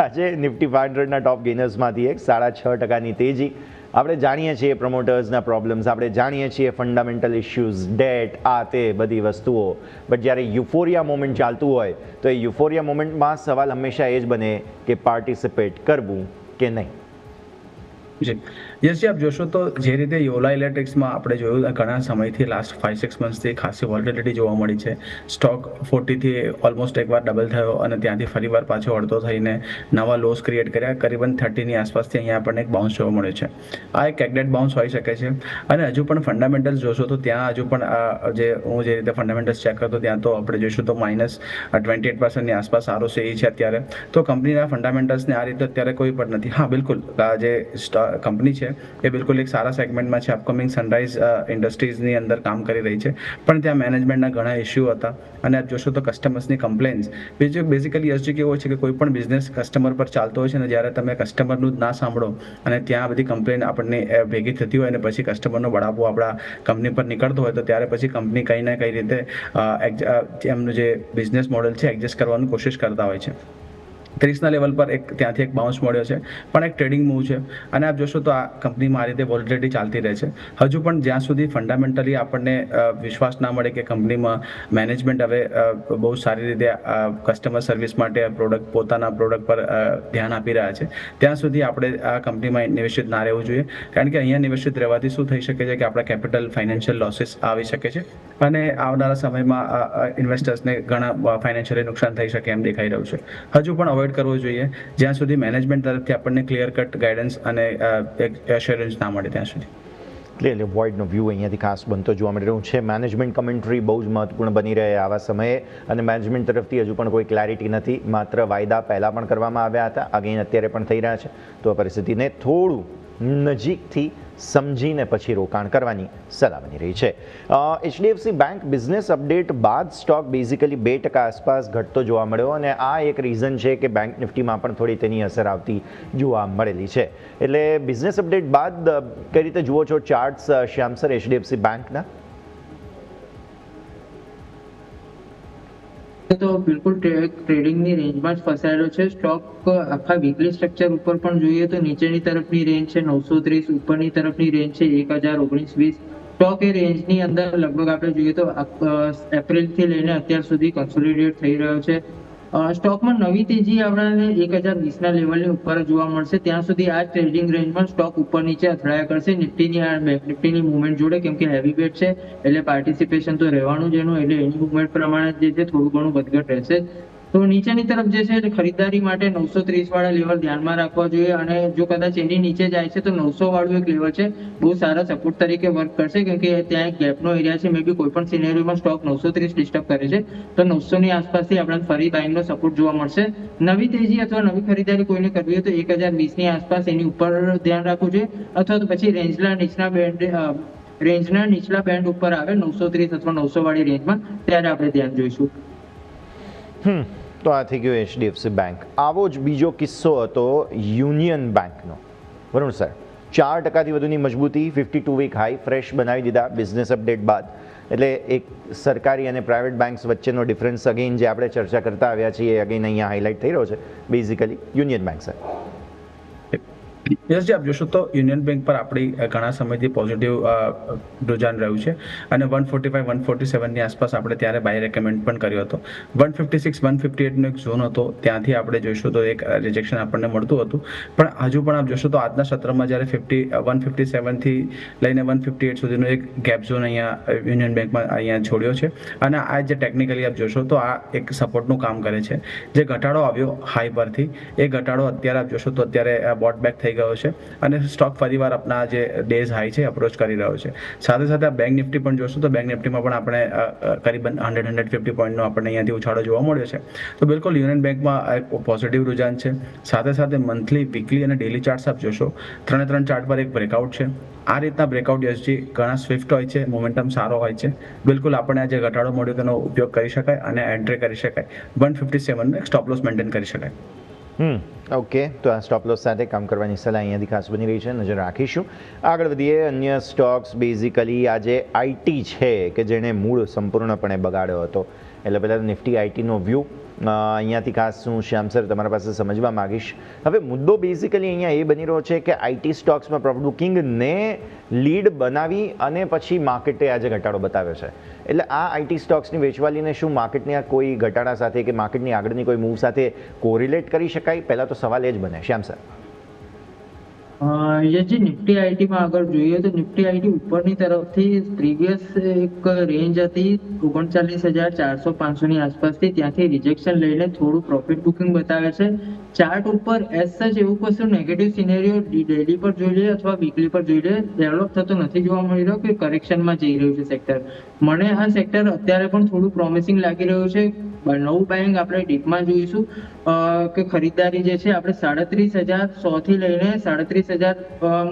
આજે નિફ્ટી 500ના ટોપ ગેનર્સમાંથી એક 6.5% તેજી. આપણે જાણીએ છીએ પ્રમોટર્સના પ્રોબ્લેમ્સ, આપણે જાણીએ છીએ ફંડામેન્ટલ ઇશ્યુઝ, ડેટ, આ તે બધી વસ્તુઓ, બટ જ્યારે યુફોરિયા મોમેન્ટ ચાલતું હોય તો એ યુફોરિયા મોમેન્ટમાં સવાલ હંમેશા એ જ બને કે પાર્ટિસિપેટ કરવું કે નહીં. જી યસજી, આપ જોશો તો જે રીતે યોલા ઇલેક્ટ્રિક્સમાં આપણે જોયું ઘણા સમયથી લાસ્ટ 5-6 મંથ્સથી ખાસી વોલેટિલિટી જોવા મળી છે. સ્ટોક 40 થી ઓલમોસ્ટ એકવાર ડબલ થયો અને ત્યાંથી ફરીવાર પાછો અડધો થઈને નવા લોસ ક્રિએટ કર્યા. કરીબન 30ની આસપાસથી અહીંયા આપણને એક બાઉન્સ જોવા મળ્યો છે. આ એક એગ્રેટ બાઉન્સ હોઈ શકે છે અને હજુ પણ ફંડામેન્ટલ્સ જોશો તો ત્યાં હજુ પણ જે હું જે રીતે ફંડામેન્ટલ્સ ચેક કરતો ત્યાં તો આપણે જોઈશું તો -28%ની આસપાસ ROCE છે અત્યારે. તો કંપનીના ફંડામેન્ટલ્સને આ રીતે અત્યારે કોઈ પણ નથી. હા બિલકુલ, આ જે કંપની છે એ બિલકુલ એક સારા સેગમેન્ટમાં છે, અપકમિંગ સનરાઈઝ ઇન્ડસ્ટ્રીઝની અંદર કામ કરી રહી છે, પણ ત્યાં મેનેજમેન્ટના ઘણા ઇસ્યુ હતા અને આપ જોશો તો કસ્ટમર્સની કમ્પ્લેન્સ. બીજું બેઝિકલી એસજી કેવું હોય છે કે કોઈ પણ બિઝનેસ કસ્ટમર પર ચાલતો હોય છે ને જ્યારે તમે કસ્ટમરનું જ ના સાંભળો અને ત્યાં બધી કમ્પ્લેન આપણને ભેગી થતી હોય અને પછી કસ્ટમરનો બળાપો આપણા કંપની પર નીકળતો હોય તો ત્યારે પછી કંપની કંઈ ના કઈ રીતે એમનું જે બિઝનેસ મોડેલ છે એડજસ્ટ કરવાની કોશિશ કરતા હોય છે. 30ના લેવલ પર ત્યાંથી એક બાઉન્સ મળ્યો છે, પણ એક ટ્રેડિંગ મૂવ છે અને આપ જોશો તો આ કંપનીમાં આ રીતે વોલેટિલિટી ચાલતી રહે છે. હજુ પણ જ્યાં સુધી ફંડામેન્ટલી આપણને વિશ્વાસ ના મળે કે કંપનીમાં મેનેજમેન્ટ હવે બહુ સારી રીતે કસ્ટમર સર્વિસ માટે પોતાના પ્રોડક્ટ પર ધ્યાન આપી રહ્યા છે, ત્યાં સુધી આપણે આ કંપનીમાં નિવેશિત ના રહેવું જોઈએ. કારણ કે અહીંયા નિવેશિત રહેવાથી શું થઈ શકે છે કે આપણા કેપિટલ ફાઇનાન્શિયલ લોસીસ આવી શકે છે અને આવનારા સમયમાં ઇન્વેસ્ટર્સને ઘણા ફાઇનાન્શિયલી નુકસાન થઈ શકે એમ દેખાઈ રહ્યું છે. હજુ પણ અવોઇડ કરવો જોઈએ જ્યાં સુધી મેનેજમેન્ટ તરફથી આપણને ક્લિયર કટ ગાઈડન્સ અને એશ્યોરન્સ ના મળે ત્યાં સુધી. ક્લિયરલી વોઇડનો વ્યૂ અહીંયાથી ખાસ બનતો જોવા મળી રહ્યું છે. મેનેજમેન્ટ કમેન્ટ્રી બહુ જ મહત્વપૂર્ણ બની રહે આવા સમયે અને મેનેજમેન્ટ તરફથી હજુ પણ કોઈ ક્લેરિટી નથી. માત્ર વાયદા પહેલાં પણ કરવામાં આવ્યા હતા, અગેન અત્યારે પણ થઈ રહ્યા છે, તો આ પરિસ્થિતિને થોડું નજીકથી સમજીને પછી રોકાણ કરવાની સલાહ બની રહી છે. HDFC બેંક બિઝનેસ અપડેટ બાદ સ્ટોક બેઝિકલી 2% આસપાસ ઘટતો જોવા મળ્યો અને આ એક રીઝન છે કે બેંક નિફ્ટીમાં પણ થોડી તેની અસર આવતી જોવા મળેલી છે. એટલે બિઝનેસ અપડેટ બાદ કઈ રીતે જુઓ છો ચાર્ટ્સ શ્યામ સર HDFC બેંકના? તો બિલકુલ ટ્રેડિંગની રેન્જમાં જ ફસાયેલો છે સ્ટોક. આખા વીકલી સ્ટ્રક્ચર ઉપર પણ જોઈએ તો નીચેની તરફની રેન્જ છે 930, ઉપરની તરફની રેન્જ છે 1019-20. સ્ટોક એ રેન્જની અંદર લગભગ આપણે જોઈએ તો એપ્રિલથી લઈને અત્યાર સુધી કન્સોલિડેટ થઈ રહ્યો છે. સ્ટોકમાં નવી તેજી આપણને 1020ના લેવલની ઉપર જોવા મળશે. ત્યાં સુધી આ ટ્રેડિંગ રેન્જમાં સ્ટોક ઉપર નીચે અથડાયા કરશે નિફ્ટીની મૂવમેન્ટ જોડે, કેમ કે હેવી બેટ છે એટલે પાર્ટિસિપેશન તો રહેવાનું જ એનું, એટલે એની મૂવમેન્ટ પ્રમાણે જે છે થોડું ઘણું વધઘટ રહેશે. તો નીચેની તરફ જે છે એ ખરીદારી માટે 930 વાળા લેવલ ધ્યાનમાં રાખવા જોઈએ, અને જો કદાચ એની નીચે જાય છે તો 900 વાળું એક લેવલ છે, બહુ સારા સપોર્ટ તરીકે વર્ક કરશે, કેમ કે ત્યાં એક ગેપનો એરિયા છે. મે બી કોઈ પણ સિનેરિયોમાં સ્ટોક 930 ડિસ્ટર્બ કરે છે તો 900 ની આસપાસથી આપણને ફરી બાઇંગનો સપોર્ટ જોવા મળશે. નવી તેજી અથવા નવી ખરીદારી કોઈને કરવી હોય તો 1020 ની આસપાસ એની ઉપર ધ્યાન રાખવું જોઈએ, અથવા તો પછી રેન્જના નીચલા બેન્ડ ઉપર આવે 930 અથવા 900 વાળી રેન્જમાં, ત્યારે આપણે ધ્યાન જોઈશું. તો આ થઈ ગયો HDFC બેંક. આવો જ બીજો કિસ્સો હતો યુનિયન બેંકનો. વરુણ સર, 4%થી વધુની મજબૂતી, 52 વીક હાઈ ફ્રેશ બનાવી દીધા બિઝનેસ અપડેટ બાદ. એટલે એક સરકારી અને પ્રાઇવેટ બેંક્સ વચ્ચેનો ડિફરન્સ અગેન જે આપણે ચર્ચા કરતા આવ્યા છીએ અગેન અહીંયા હાઇલાઇટ થઈ રહ્યો છે. Basically Union Bank sir. યસજી, આપ જોશો તો યુનિયન બેંક પર આપણી ઘણા સમયથી પોઝિટિવ રુઝાન રહ્યું છે, અને 145 147 ની આસપાસ આપણે ત્યારે બાય રેકમેન્ડ પણ કર્યો હતો. 156 158 નો એક ઝોન હતો, ત્યાંથી આપણે જોઈશું તો એક રિજેક્શન આપણને મળતું હતું, પણ હજુ પણ આપ જોશો તો આજના સત્રમાં જ્યારે 157 થી લઈને 158 સુધીનો એક ગેપ ઝોન અહીંયા યુનિયન બેંકમાં અહીંયા છોડ્યો છે, અને આ જે ટેકનિકલી આપ જોશો તો આ એક સપોર્ટનું કામ કરે છે. જે ઘટાડો આવ્યો હાઈ પરથી, એ ઘટાડો અત્યારે આપ જોશો તો અત્યારે બોટ બેક થઈ ગયો છે, અને સ્ટોક ફરીવાર આપણા જે ડેઝ હાઈ છે અપ્રોચ કરી રહ્યો છે. સાથે સાથે આ બેંક નિફ્ટી પણ જોશું તો બેંક નિફ્ટીમાં પણ આપણે કરીબન 100-150 પોઈન્ટનો આપણને અહીંયાથી ઉછાળો જોવા મળ્યો છે. તો બિલકુલ યુનિયન બેંકમાં એક પોઝિટિવ રુઝાન છે. સાથે સાથે મંથલી, વીકલી અને ડેલી ચાર્ટ્સ આપ જોશો, 3 ચાર્ટ પર એક બ્રેકઆઉટ છે. આ રીતના બ્રેકઆઉટ યસજી ઘણા સ્વિફ્ટ હોય છે, મોમેન્ટમ સારો હોય છે. બિલકુલ આપણે આ જે ઘટાડો મળ્યો તેનો ઉપયોગ કરી શકાય અને એન્ટ્રી કરી શકાય. 157 નો એક સ્ટોપ લોસ મેન્ટેન કરી શકાય. ઓકે, તો આ સ્ટોપ લોસ સાથે કામ કરવાની સલાહ અહીંયાથી ખાસ બની રહી છે, નજર રાખીશું. આગળ વધીએ. અન્ય સ્ટોક્સ બેઝિકલી આજે આઈટી છે કે જેણે મૂળ સંપૂર્ણપણે બગાડ્યો હતો. એટલે પહેલાં નિફ્ટી આઈટીનો વ્યૂ અહીંયાથી ખાસ હું શ્યામ સર તમારા પાસે સમજવા માગીશ. હવે મુદ્દો બેઝિકલી અહીંયા એ બની રહ્યો છે કે આઈટી સ્ટોક્સમાં પ્રોફિટ બુકિંગને લીડ બનાવી અને પછી માર્કેટે આજે ઘટાડો બતાવ્યો છે. એટલે આ આઈટી સ્ટોક્સની વેચવાલીને શું માર્કેટની આ કોઈ ઘટાડા સાથે કે માર્કેટની આગળની કોઈ મૂવ સાથે કોરિલેટ કરી શકાય? પહેલાં તો સવાલ એ જ બને. શ્યામ સર. યસજી, નિફ્ટી આઈટીમાં આગળ જોઈએ તો નિફ્ટી આઈટી ઉપરની તરફથી પ્રીવિયસ એક રેન્જ હતી 39,400-500 ની આસપાસથી, ત્યાંથી રિજેક્શન લઈને થોડું પ્રોફિટ બુકિંગ બતાવે છે. ચાર્ટ ઉપર એઝ સચ એવું કશું નેગેટિવ સિનેરિયો ડેલી પર જોઈ લઈએ અથવા વીકલી પર જોઈ લઈએ ડેવલપ થતો નથી જોવા મળી રહ્યો કે કરેક્શનમાં જઈ રહ્યું છે સેક્ટર. મને આ સેક્ટર અત્યારે પણ થોડું પ્રોમિસિંગ લાગી રહ્યું છે. નવું બાઇંગ આપણે ડીપમાં જોઈશું કે ખરીદારી જે છે આપણે 37,100 થી લઈને 37,000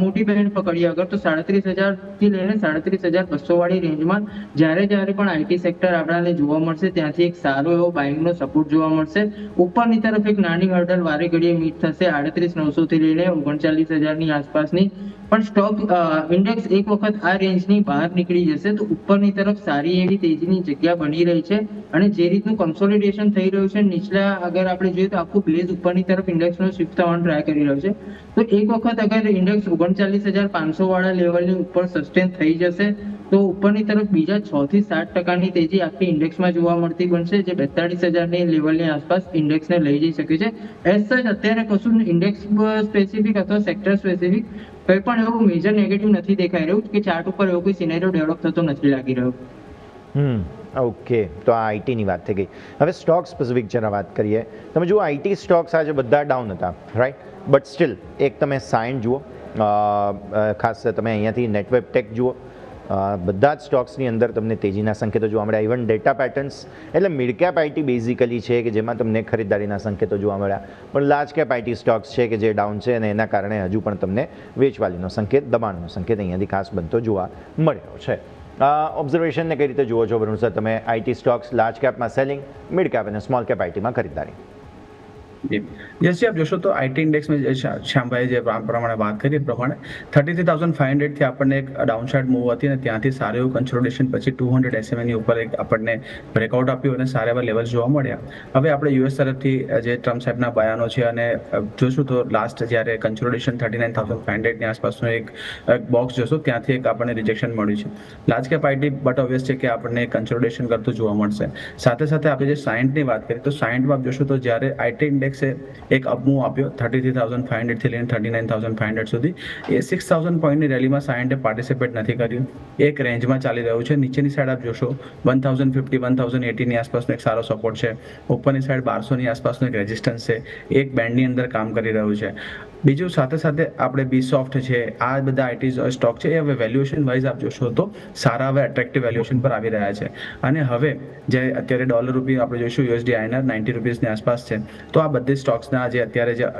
મોટી બેન્ડ પકડીએ અગર તો 37,000 થી લઈને 37,200 વાળી રેન્જમાં જ્યારે પણ આઈટી સેક્ટર આપણને જોવા મળશે ત્યાંથી એક સારો એવો બાઇંગનો સપોર્ટ જોવા મળશે. ઉપરની તરફ એક નાની હર્ડલ વારે ઘડીએ મીટ થશે 38,900 થી લઈને 39,000 ની આસપાસની, પણ સ્ટોક ઇન્ડેક્સ એક વખત આ રેન્જની બહાર નીકળી જશે તો ઉપરની તરફ સારી એવી તેજીની જગ્યા બની રહી છે. અને જે રીતનું કન્સોલિડેશન થઈ રહ્યું છે નીચલા અગર આપણે જોઈએ તો આખું બેઝ ઉપરની તરફ ઇન્ડેક્સનો શિફ્ટ થવાનો ટ્રાય કરી રહ્યો છે, તો એક વખત અગર ઇન્ડેક્સ 39,500 વાળા લેવલની ઉપર સસ્ટેન થઈ જશે તો ઉપરની તરફ બીજા 6 થી 7% તેજી આખી ઇન્ડેક્સમાં જોવા મળતી બનશે, જે 42,000 ની લેવલની આસપાસ ઇન્ડેક્સને લઈ જઈ શકે છે. એઝ સચ અત્યારે કશું ઇન્ડેક્સ સ્પેસિફિક અથવા સેક્ટર સ્પેસિફિક કંઈ પણ એવું મેજર નેગેટિવ નથી દેખાઈ રહ્યું કે ચાર્ટ ઉપર એવો કોઈ સિનેરિયો ડેવલપ થતો નથી લાગી રહ્યો. ઓકે, તો આ આઈટીની વાત થઈ ગઈ. હવે સ્ટોક સ્પેસિફિક જરા વાત કરીએ. તમે જુઓ આઈટી સ્ટોક્સ આજે બધા ડાઉન હતા, રાઈટ, બટ સ્ટીલ એક તમે સાઇન જુઓ, ખાસ તમે અહીંયાથી નેટવેબ ટેક જુઓ, બધા જ સ્ટોક્સની અંદર તમને તેજીના સંકેતો જોવા મળ્યા. ઇવન ડેટા પેટર્ન્સ એટલે મિડ કેપ આઈટી બેઝિકલી છે કે જેમાં તમને ખરીદારીના સંકેતો જોવા મળ્યા, પણ લાર્જ કેપ આઈટી સ્ટોક્સ છે કે જે ડાઉન છે અને એના કારણે હજુ પણ તમને વેચવાલીનો સંકેત, દબાણનો સંકેત અહીંયાથી ખાસ બનતો જોવા મળ્યો છે. ઓબ્ઝર્વેશનને કઈ રીતે જુઓ છો વરુણ સર તમે? આઈટી સ્ટોક્સ લાર્જ કેપમાં સેલિંગ, મિડ કેપ અને સ્મોલ કેપ આઈટીમાં ખરીદારી. યસજી, આપ જોશો તો આઈટી ઇન્ડેક્સમાં શ્યામભાઈ જે પ્રમાણે વાત કરી પ્રમાણે 33,500 થી આપણને એક ડાઉન સાઇડ મૂવ હતી અને ત્યાંથી સારું એવું કન્સોલિડેશન પછી 200 SMA ની ઉપર એક આપણને બ્રેકઆઉટ આપ્યું અને સારા એવા લેવલ જોવા મળ્યા. હવે આપણે યુએસ તરફથી જે ટ્રમ્પ સાહેબના બયાનો છે અને જોશું તો લાસ્ટ જ્યારે કન્સોલિડેશન 39,500 ની આસપાસનું એક બોક્સ જોશો ત્યાંથી એક આપણને રિજેક્શન મળ્યું છે. Large cap IT but obvious છે કે આપણને કન્સોલિડેશન કરતું જોવા મળશે. સાથે સાથે આપણે જે સાયન્ટની વાત કરીએ તો સાયન્ટમાં આપ જોશો તો જ્યારે આઈટી ઇન્ડેક્સ સેન્સેક્સે એક અપમૂવ આપ્યો 33,500થી લઈને 39,500 સુધી. એ 6,000 પોઈન્ટની રેલીમાં સાયન્ટે પાર્ટિસિપેટ નથી કર્યું. એક રેન્જમાં ચાલી રહ્યું છે. નીચેની સાઈડ આપ જોશો 1,050 1,080ની આસપાસનો એક સારો સપોર્ટ છે. ઉપરની સાઈડ 1200ની આસપાસનો એક રેઝિસ્ટન્સ છે. એક બેન્ડની અંદર કામ કરી રહ્યું છે. બીજું સાથે સાથે આપણે બીસોફ્ટ છે, આ બધા આઈટી સ્ટોક છે, એ હવે વેલ્યુએશન વાઇઝ આપ જોશો તો સારા હવે એટ્રેક્ટિવ વેલ્યુએશન પર આવી રહ્યા છે. અને હવે જે અત્યારે ડોલર રૂપી આપણે જોઈશું યુએસડી આઈએનઆર 90 રૂપીસની આસપાસ છે. તો આ બધી સ્ટોક્સના જે અત્યારે જે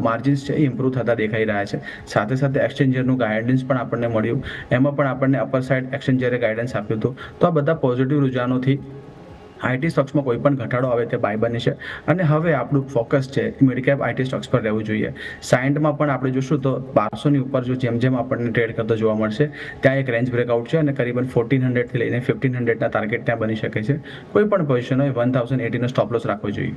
માર્જિન્સ છે એ ઇમ્પ્રૂવ થતા દેખાઈ રહ્યા છે. સાથે સાથે એક્સચેન્જરનું ગાઈડન્સ પણ આપણને મળ્યું. એમાં પણ આપણને અપર સાઇડ એક્સચેન્જરે ગાઈડન્સ આપ્યું હતું. તો આ બધા પોઝિટિવ રૂઝાનોથી આઈટી સ્ટોક્સમાં કોઈ પણ ઘટાડો આવે તે બાય બની છે. અને હવે આપણું ફોકસ છે મિડ કેપ આઈટી સ્ટોક્સ પર રહેવું જોઈએ. સાયન્ટમાં પણ આપણે જોશું તો 1200ની ઉપર જો જેમ જેમ આપણને ટ્રેડ કરતો જોવા મળશે ત્યાં એક રેન્જ બ્રેકઆઉટ છે અને કરીબન 1400થી લઈને 1500ના ટાર્ગેટ ત્યાં બની શકે છે. કોઈ પણ પોઝિશન હોય 1080નો સ્ટોપ લોસ રાખવો જોઈએ.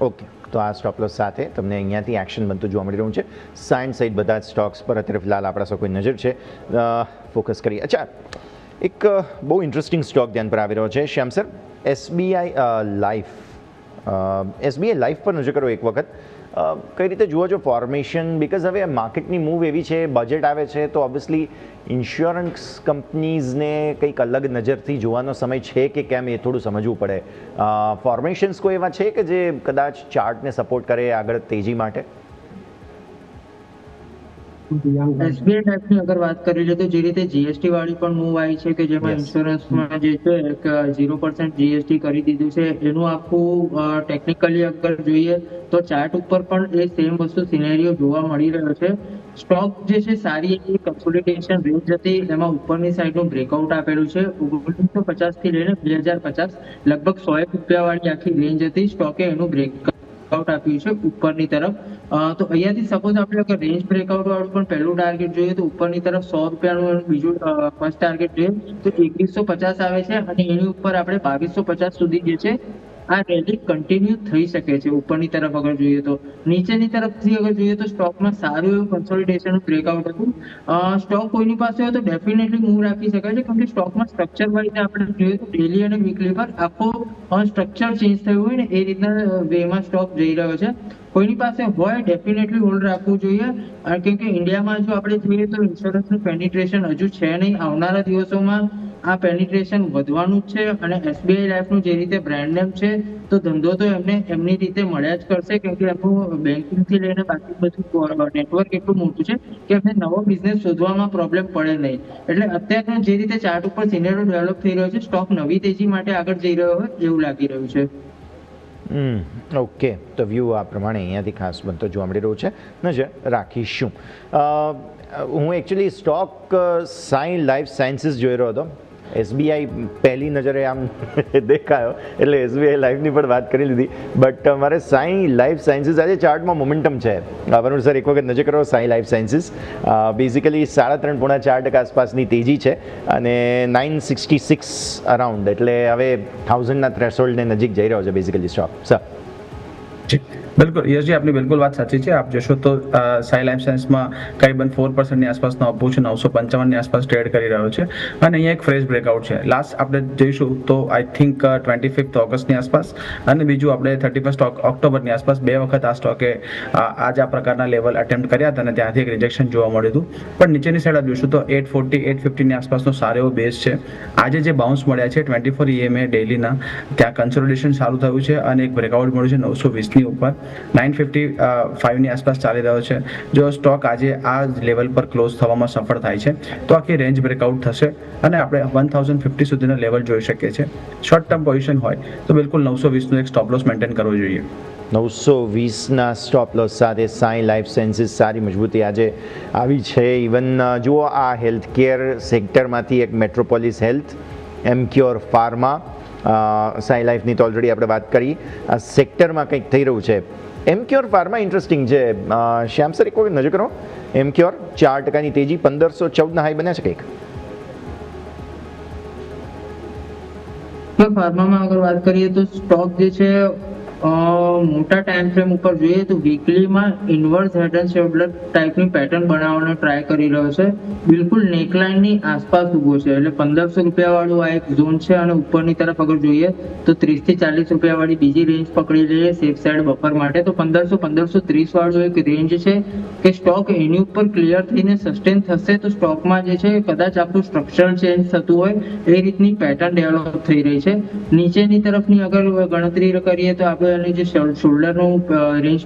ઓકે, તો આ સ્ટોપ લોસ સાથે તમને અહીંયાથી એક્શન બનતું જોવા મળી રહ્યું છે. સાયન્સ સહિત બધા જ સ્ટોક્સ પર અત્યારે ફિલહાલ આપણા સૌ કોઈ નજર છે. ફોકસ કરીએ. અચ્છા, એક બહુ ઇન્ટરેસ્ટિંગ સ્ટોક ધ્યાન પર આવી રહ્યો છે Shyam sir, SBI Life. SBI Life પર નજર કરો એક વખત. કઈ રીતે જુઓ છો ફોર્મેશન? બિકોઝ હવે માર્કેટની મૂવ એવી છે, બજેટ આવે છે તો ઓબ્વિયસલી ઇન્સ્યોરન્સ કંપનીઝને કંઈક અલગ નજરથી જોવાનો સમય છે કે કેમ એ થોડું સમજવું પડે. ફોર્મેશન્સ કોઈ એવા છે કે જે કદાચ ચાર્ટને સપોર્ટ કરે આગળ તેજી માટે? એસબીઆઈ લાઈફની અગર વાત કરી લે તો જે રીતે જીએસટી વાળી પણ મૂવ આવી છે કે જેમાં ઇન્સ્યોરન્સમાં જે છે 0% જીએસટી કરી દીધું છે, એનું આખું ટેકનિકલી અગર જોઈએ તો ચાર્ટ ઉપર પણ એ સેમ વસ્તુ સિનેરિયો જોવા મળી રહ્યો છે. સ્ટોક જે છે સારી એવી કન્સોલિડેશન રેન્જ હતી, એમાં ઉપરની સાઈડનું બ્રેકઆઉટ આપેલું છે 1950 થી લઈને 2050, લગભગ 100 રૂપિયા વાળી આખી રેન્જ હતી. સ્ટોકે એનું બ્રેકઆઉટ આપ્યું છે ઉપરની તરફ. તો અહીંયાથી સપોઝ આપણે અગર રેન્જ બ્રેકઆઉટ વાળું પણ પહેલું ટાર્ગેટ જોઈએ તો ઉપરની તરફ 100 રૂપિયાનું બીજું ફર્સ્ટ ટાર્ગેટ જોઈએ તો 2150 આવે છે અને એની ઉપર આપણે 2250 સુધી જે છે આ રેલી કન્ટિન્યુ થઈ શકે છે. ઉપરની તરફ અગર જોઈએ તો નીચેની તરફથી અગર જોઈએ તો સ્ટોકમાં સારું એવું કન્સોલિડેશન બ્રેકઆઉટ હતું. સ્ટોક કોઈની પાસે હોય તો ડેફિનેટલી મૂવ રાખી શકાય છે, કેમ કે સ્ટોકમાં સ્ટ્રક્ચર વાઇઝ આપણે જોઈએ તો ડેલી અને વીકલી પર આખો સ્ટ્રક્ચર ચેન્જ થયું હોય ને એ રીતના વેમાં સ્ટોક જઈ રહ્યો છે. કોઈની પાસે હોય ડેફિનેટલી હોલ્ડ રાખવું જોઈએ, કેમ કે ઇન્ડિયામાં જો આપણે જોઈએ તો ઇન્સ્યોરન્સનું પેનિટ્રેશન હજુ છે નહીં. આવનારા દિવસોમાં આ પેનિટ્રેશન વધવાનું જ છે અને એસબીઆઈ લાઈફનું જે રીતે બ્રાન્ડ નેમ છે તો ધંધો તો એમને એમની રીતે મળ્યા જ કરશે, કેમ કે એમનું બેન્કિંગથી લઈને બાકી બધું નેટવર્ક એટલું મોટું છે કે એમને નવો બિઝનેસ શોધવામાં પ્રોબ્લેમ પડે નહીં. એટલે અત્યારનો જે રીતે ચાર્ટ ઉપર સિનેરિયો ડેવલપ થઈ રહ્યો છે, સ્ટોક નવી તેજી માટે આગળ જઈ રહ્યો હોય એવું લાગી રહ્યું છે. ઓકે, તો વ્યૂ આ પ્રમાણે અહીંયાથી ખાસ બનતો જોવા મળી રહ્યું છે, નજર રાખીશું. હું actually stock Sai Life Sciences જોઈ રહ્યો હતો. એસબીઆઈ પહેલી નજરે આમ દેખાયો એટલે એસબીઆઈ લાઈફની પણ વાત કરી લીધી, બટ મારે સાઈ લાઈફ સાયન્સીસ આજે ચાર્ટમાં મોમેન્ટમ છે. વરુણ સર એક વખત નજર કરો સાઈ લાઈફ સાયન્સીસ. બેઝિકલી 3.5-4% આસપાસની તેજી છે અને 966 અરાઉન્ડ, એટલે હવે 1000ના થ્રેશોલ્ડને નજીક જઈ રહ્યો છે બેઝિકલી સ્ટોક. સર બિલકુલ યશજી, આપની બિલકુલ વાત સાચી છે. આપ જોશો તો સાઈ લાઈફ સાયન્સમાં કરીબન 4%ની આસપાસનો અપો છે, 955ની આસપાસ ટ્રેડ કરી રહ્યો છે અને અહીંયા એક ફ્રેશ બ્રેકઆઉટ છે. લાસ્ટ આપણે જોઈશું તો આઈ થિંક 25 ઓગસ્ટની આસપાસ અને બીજું આપણે 31 ઓક્ટોબરની આસપાસ બે વખત આ સ્ટોકે આજ આ પ્રકારના લેવલ અટેમ્પ્ટ કર્યા હતા અને ત્યાંથી એક રિજેક્શન જોવા મળ્યું હતું. પણ નીચેની સાઈડ આપ જોઈશું તો 840 850ની આસપાસનો સારો એવો બેઝ છે. આજે જે બાઉન્સ મળ્યા છે 24 EMA ડેલીના, ત્યાં કન્સોલિડેશન સારું થયું છે અને એક બ્રેકઆઉટ મળ્યું છે 920ની ઉપર. 955ની આસપાસ ચાલી રહ્યો છે. જો સ્ટોક આજે આ લેવલ પર ક્લોઝ થવામાં સફળ થાય છે તો આખી રેન્જ બ્રેકઆઉટ થશે અને આપણે 1050 સુધીના લેવલ જોઈ શકીએ છીએ. શોર્ટ ટર્મ પોઝિશન હોય તો બિલકુલ 920નો એક સ્ટોપ લોસ મેન્ટેન કરવો જોઈએ. 920ના સ્ટોપ લોસ સાથે સાઈ લાઈફ સાયન્સીસ સારી મજબૂતી આજે આવી છે. ઇવન જુઓ આ હેલ્થ કેર સેક્ટરમાંથી એક મેટ્રોપોલિસ હેલ્થ, એમક્યોર ફાર્મા, સાઈ લાઈફની તો ઓલરેડી આપણે વાત કરી. આ સેક્ટરમાં કંઈક થઈ રહ્યું છે. એમક્યોર ફાર્મા ઇન્ટરેસ્ટિંગ છે. શ્યામ સર એક વખત નજર કરો. એમક્યોર 4%ની તેજી, 1514ના હાઈ બન્યા છે કંઈક. ફાર્મામાં અગર વાત કરીએ તો સ્ટોક જે છે મોટા ટાઈમ ફ્રેમ ઉપર જોઈએ તો વીકલીમાં ઇન્વર્સ હેડ એન્ડ શોલ્ડર ટાઈપની પેટર્ન બનાવવાનો ટ્રાય કરી રહ્યો છે. બિલકુલ નેકલાઇનની આસપાસ ઊભો છે, એટલે 1500 રૂપિયા વાળું આ એક ઝોન છે. અને ઉપરની તરફ અગર જોઈએ તો 30 થી 40 રૂપિયા વાળી બીજી રેન્જ પકડી લઈએ સેફ સાઈડ બફર માટે, તો 1500-1530 વાળું એક રેન્જ છે કે સ્ટોક એની ઉપર ક્લિયર થઈને સસ્ટેન થશે તો સ્ટોકમાં જે છે કદાચ આપણું સ્ટ્રક્ચરલ ચેન્જ થતું હોય એ રીતની પેટર્ન ડેવલપ થઈ રહી છે. નીચેની તરફની અગર ગણતરી કરીએ તો આપણે એની જે શોલ્ડરનું રેન્જ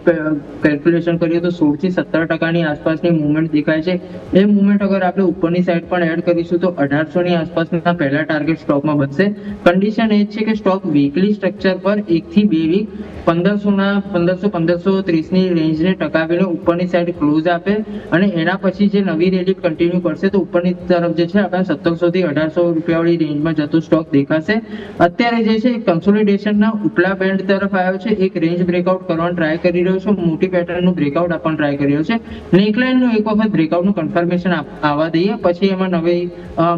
કેલ્ક્યુલેશન કરીએ તો 16 થી 17% આસપાસની મુવમેન્ટ દેખાય છે. એ મુવમેન્ટ અગર આપણે ઉપરની સાઈડ પણ એડ કરીશું તો 1800 ની આસપાસના પહેલા ટાર્ગેટ સ્ટોકમાં બનશે. કન્ડિશન એ છે કે સ્ટોક વીકલી સ્ટ્રક્ચર પર 1 થી 2 વીક 1500-1530 ની રેન્જને ટકાવીને ઉપરની સાઈડ ક્લોઝ આપે અને એના પછી જે નવી રેલી કન્ટિન્યુ કરશે તો ઉપરની તરફ જે છે આપણે 1700 થી 1800 રૂપિયા વાળી રેન્જમાં જતો સ્ટોક દેખાશે. અત્યારે જે છે કન્સોલિડેશનના ઉપલા બેન્ડ તરફ આવ્યો છે, એક રેન્જ બ્રેકઆઉટ કરવાનો ટ્રાય કરી રહ્યો છે, મોટી પેટર્નનું બ્રેકઆઉટ આપવાનો ટ્રાય કરી રહ્યો છે. નેકલાઇનનું એક વખત બ્રેકઆઉટનું કન્ફર્મેશન આવવા દઈએ પછી એમાં નવી